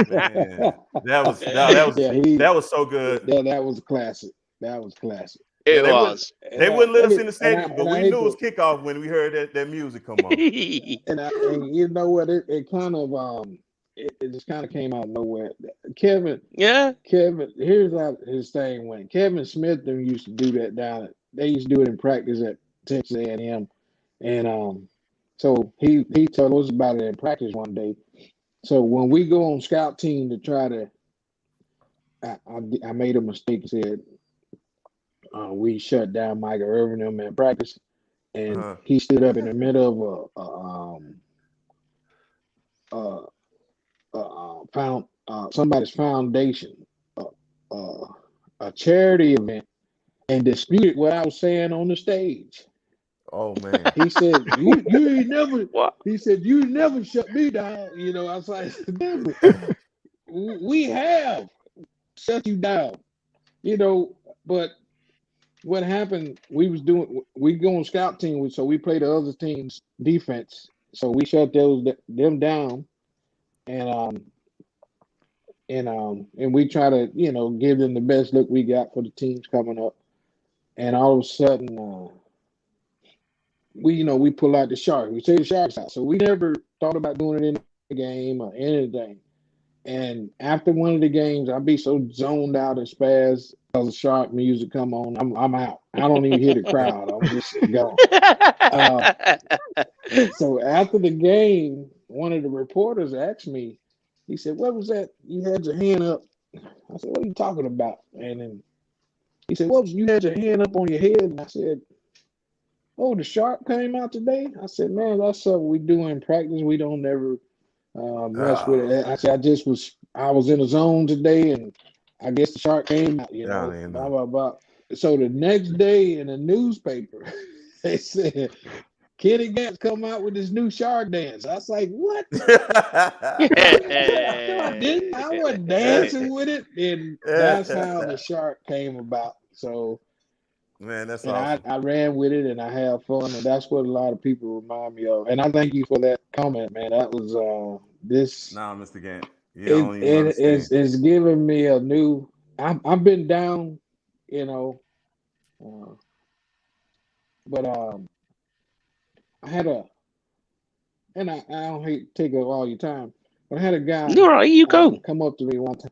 Man, that was so good. Yeah, that was classic. That was classic. It was. They wouldn't let us in the stadium, but we knew it was kickoff when we heard that music come on. and you know what? It kind of it just kind of came out of nowhere. Kevin, here's how his thing went. Kevin Smith them used to do that down. They used to do it in practice at Texas A&M, and so he told us about it in practice one day. So when we go on scout team to try to, I made a mistake. Said we shut down Micah Irvin them in practice, and he stood up in the middle of found somebody's foundation, a charity event, and disputed what I was saying on the stage. Oh man! He said, "You ain't never." What? He said, "You never shut me down." You know, I was like, "We have shut you down." You know, but what happened? We go on scout team, so we play the other team's defense. So we shut them down. And we try to, give them the best look we got for the teams coming up. And all of a sudden, we pull out the shark. We take the sharks out. So we never thought about doing it in the game or anything. And after one of the games, I'd be so zoned out and spazzed because the shark music come on. I'm out. I don't even hear the crowd. I'm just gone. So after the game, one of the reporters asked me, he said, "What was that? You had your hand up." I said, "What are you talking about?" And then he said, "Well, you had your hand up on your head." And I said, "Oh, the shark came out today?" I said, "Man, that's something we do in practice. We don't never mess with it." I said, I was in a zone today, and I guess the shark came out, blah, blah, blah. So the next day in the newspaper, they said, Kenny Gant's come out with this new shark dance. I was like, what? I wasn't dancing with it. And that's how the shark came about. So, man, that's awesome. I ran with it and I have fun. And that's what a lot of people remind me of. And I thank you for that comment, man. That was this. Nah, Mr. Gant. It's giving me a new. I've been down, but I had and I don't hate to take up all your time, but I had a guy. All right, you go. Come up to me one time.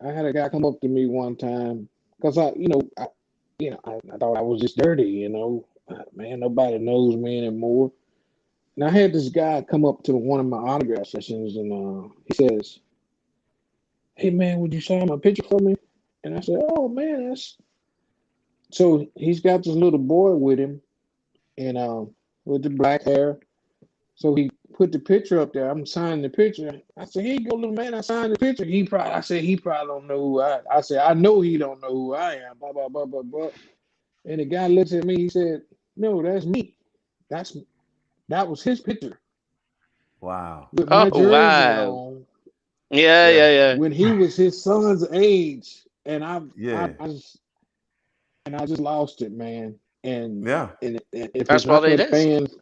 I had a guy come up to me one time because I thought I was just dirty, man. Nobody knows me anymore. And I had this guy come up to one of my autograph sessions, and he says, "Hey man, would you sign my picture for me?" And I said, "Oh man, that's." So he's got this little boy with him, and with the black hair. So he put the picture up there. I'm signing the picture. I said, "Here you go, little man. I signed the picture." He probably don't know who I said, "I know he don't know who I am." Blah blah blah blah blah. And the guy looks at me. He said, "No, that's me. That was his picture." Wow. With my jersey on. Yeah. When he was his son's age, and I just lost it, man. And and if that's what it is. Fans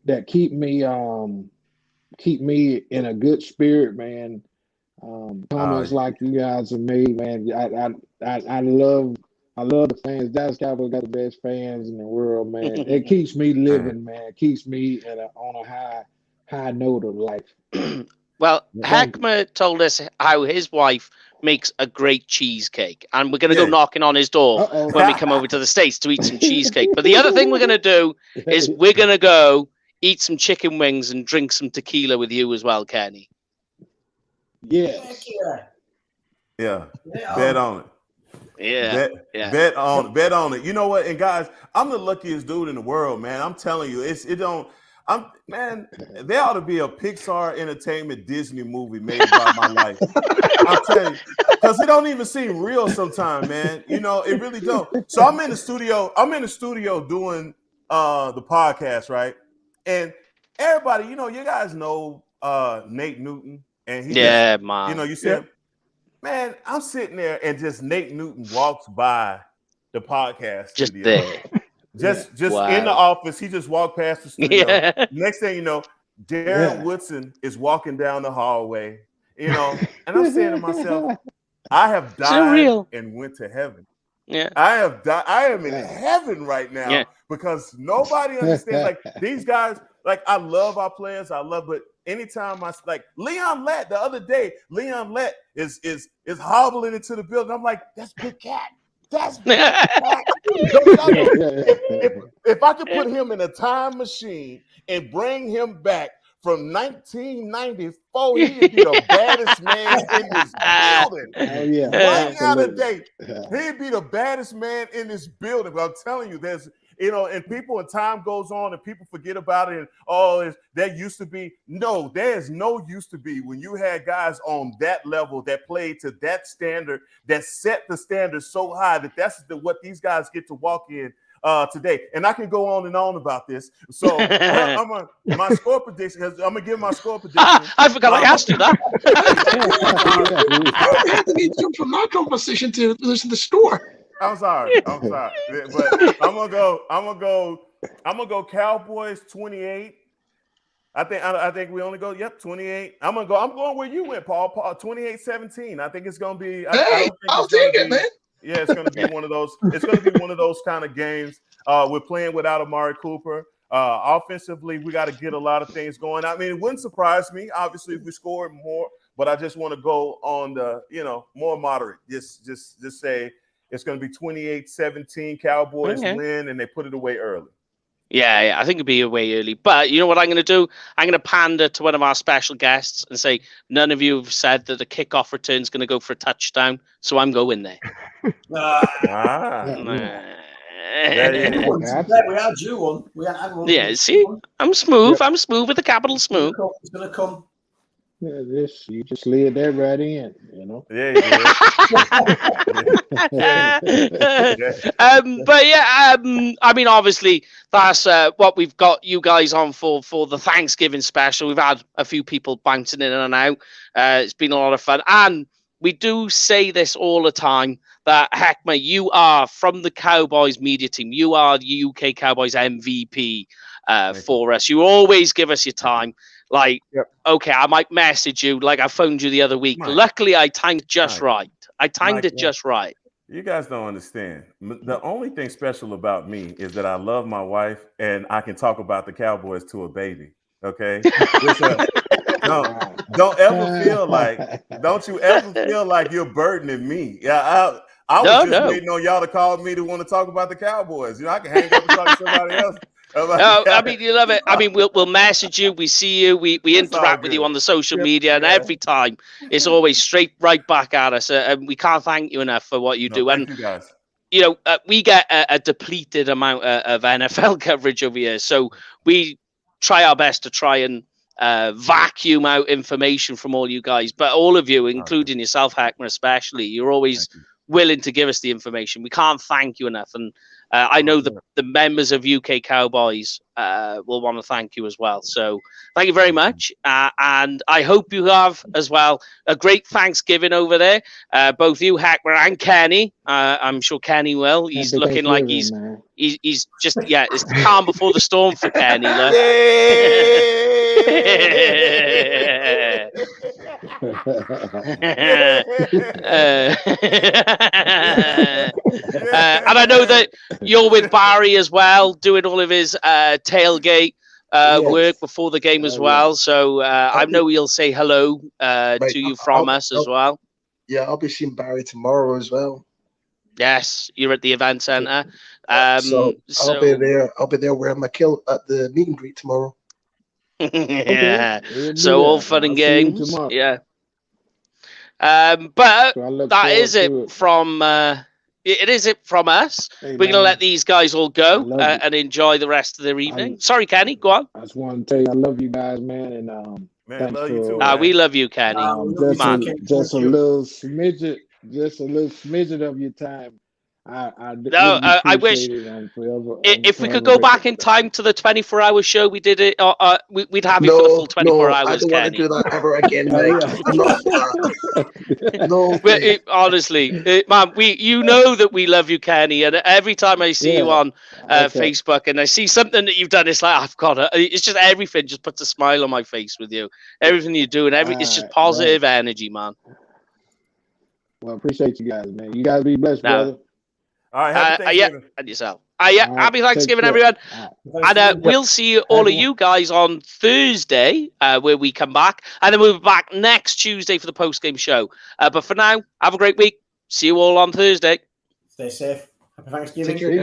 that keep me in a good spirit, man. Comments like you guys have made, man. I love the fans. Dallas Cowboys got the best fans in the world, man. It keeps me living, man. It keeps me on a high note of life. Well, Heckma told us how his wife makes a great cheesecake, and we're going to go knocking on his door when we come over to the States to eat some cheesecake. But the other thing we're going to do is we're going to go eat some chicken wings and drink some tequila with you as well, Kenny. Yes. Yeah. Bet on it. Yeah. Bet on it. You know what? And guys, I'm the luckiest dude in the world, man. I'm telling you, man, there ought to be a Pixar Entertainment Disney movie made about my life. I'm telling you, because it don't even seem real sometimes, man. You know, it really don't. So I'm in the studio doing the podcast, right? And everybody, you know, you guys know Nate Newton, and man. You know, you see him. Man, I'm sitting there and just Nate Newton walks by the podcast studio. There. Just in the office. He just walked past the studio. Yeah. Next thing you know, Darren Woodson is walking down the hallway, you know, and I'm saying to myself, I have died and went to heaven. Yeah. I am in heaven right now because nobody understands. Like these guys, like I love our players. But anytime like Leon Lett the other day, Leon Lett is hobbling into the building. I'm like, that's Big Cat. That's Big Cat. If I could put him in a time machine and bring him back from 1994, he'd be the baddest man in this building. Right now today, he'd be the baddest man in this building. But I'm telling you, there's, you know, and time goes on and people forget about it. And that used to be. No, there's no used to be when you had guys on that level that played to that standard, that set the standard so high that that's what these guys get to walk in today. And I can go on and on about this. So my score prediction. I'm gonna give my score prediction. I forgot I asked you that. I had to get jumped from my conversation to the store. I'm sorry, but I'm gonna go Cowboys 28. I think we only go 28. I'm going where you went, Paul 28-17. I think it's gonna be. I'll take it, man. Yeah, it's gonna be one of those. It's gonna be one of those kind of games. We're playing without Amari Cooper. Offensively, we got to get a lot of things going. I mean, it wouldn't surprise me, obviously, if we scored more. But I just want to go on the, more moderate. Just say it's going to be 28-17. Cowboys win, and they put it away early. Yeah, I think it'd be away early. But you know what I'm going to do? I'm going to pander to one of our special guests and say, none of you have said that the kickoff return is going to go for a touchdown, so I'm going there. We had you on. Yeah, see? I'm smooth. Yep. I'm smooth with a capital smooth. It's going to come. Yeah, you just slid that right in, Yeah, but yeah, I mean, obviously, that's what we've got you guys on for the Thanksgiving special. We've had a few people bouncing in and out. It's been a lot of fun. And we do say this all the time, that Heckma, you are from the Cowboys media team. You are the UK Cowboys MVP for us. You always give us your time. Like, okay, I might message you like I phoned you the other week. Mike. Luckily, I timed just right. I timed it just right. You guys don't understand. The only thing special about me is that I love my wife and I can talk about the Cowboys to a baby. Okay? Don't you ever feel like you're burdening me. Yeah, I was waiting on y'all to call me to want to talk about the Cowboys. I can hang up and talk to somebody else. I mean, you love it. I mean, we'll message you, we see you, we interact with you on the social media, and every time it's always straight right back at us. And we can't thank you enough for what you do. Thank you guys. We get a depleted amount of NFL coverage over here, so we try our best to try and vacuum out information from all you guys. But all of you, including yourself, Heckma, especially, you're always willing to give us the information. We can't thank you enough, and I know the members of UK Cowboys will want to thank you as well. So thank you very much. And I hope you have as well a great Thanksgiving over there. Both you, Heckma, and Kenny. I'm sure Kenny will. He's looking like he's just, it's the calm before the storm for Kenny. And I know that you're with Barry as well, doing all of his tailgate work before the game as well. So I know you'll say hello to you from us as well. Yeah, I'll be seeing Barry tomorrow as well. Yes, you're at the event center. So I'll be there. I'll be there wearing my kilt at the meet and greet tomorrow. Yeah. So all fun and games. Yeah. But So that is it from. It is it from us. Hey, We're going to let these guys all go and enjoy the rest of their evening. Sorry, Kenny, go on. I just want to tell you, I love you guys, man, and Man, love you too. We love you, Kenny. Just a little smidget of your time. I wish if we could go back in time to the 24-hour show we did it, we'd have you for the full 24 hours. I don't want to do that ever again, Mike. No, honestly, man, you know that we love you, Kenny, and every time I see you on Facebook and I see something that you've done, it's like I've got it. It's just everything just puts a smile on my face with you. Everything you do, and it's just positive energy, man. Well, appreciate you guys, man. You guys be blessed, brother. All right, happy Thanksgiving. And yourself. Happy Thanksgiving, everyone. And we'll see all of you guys on Thursday, where we come back. And then we'll be back next Tuesday for the post-game show. But for now, have a great week. See you all on Thursday. Stay safe. Happy Thanksgiving.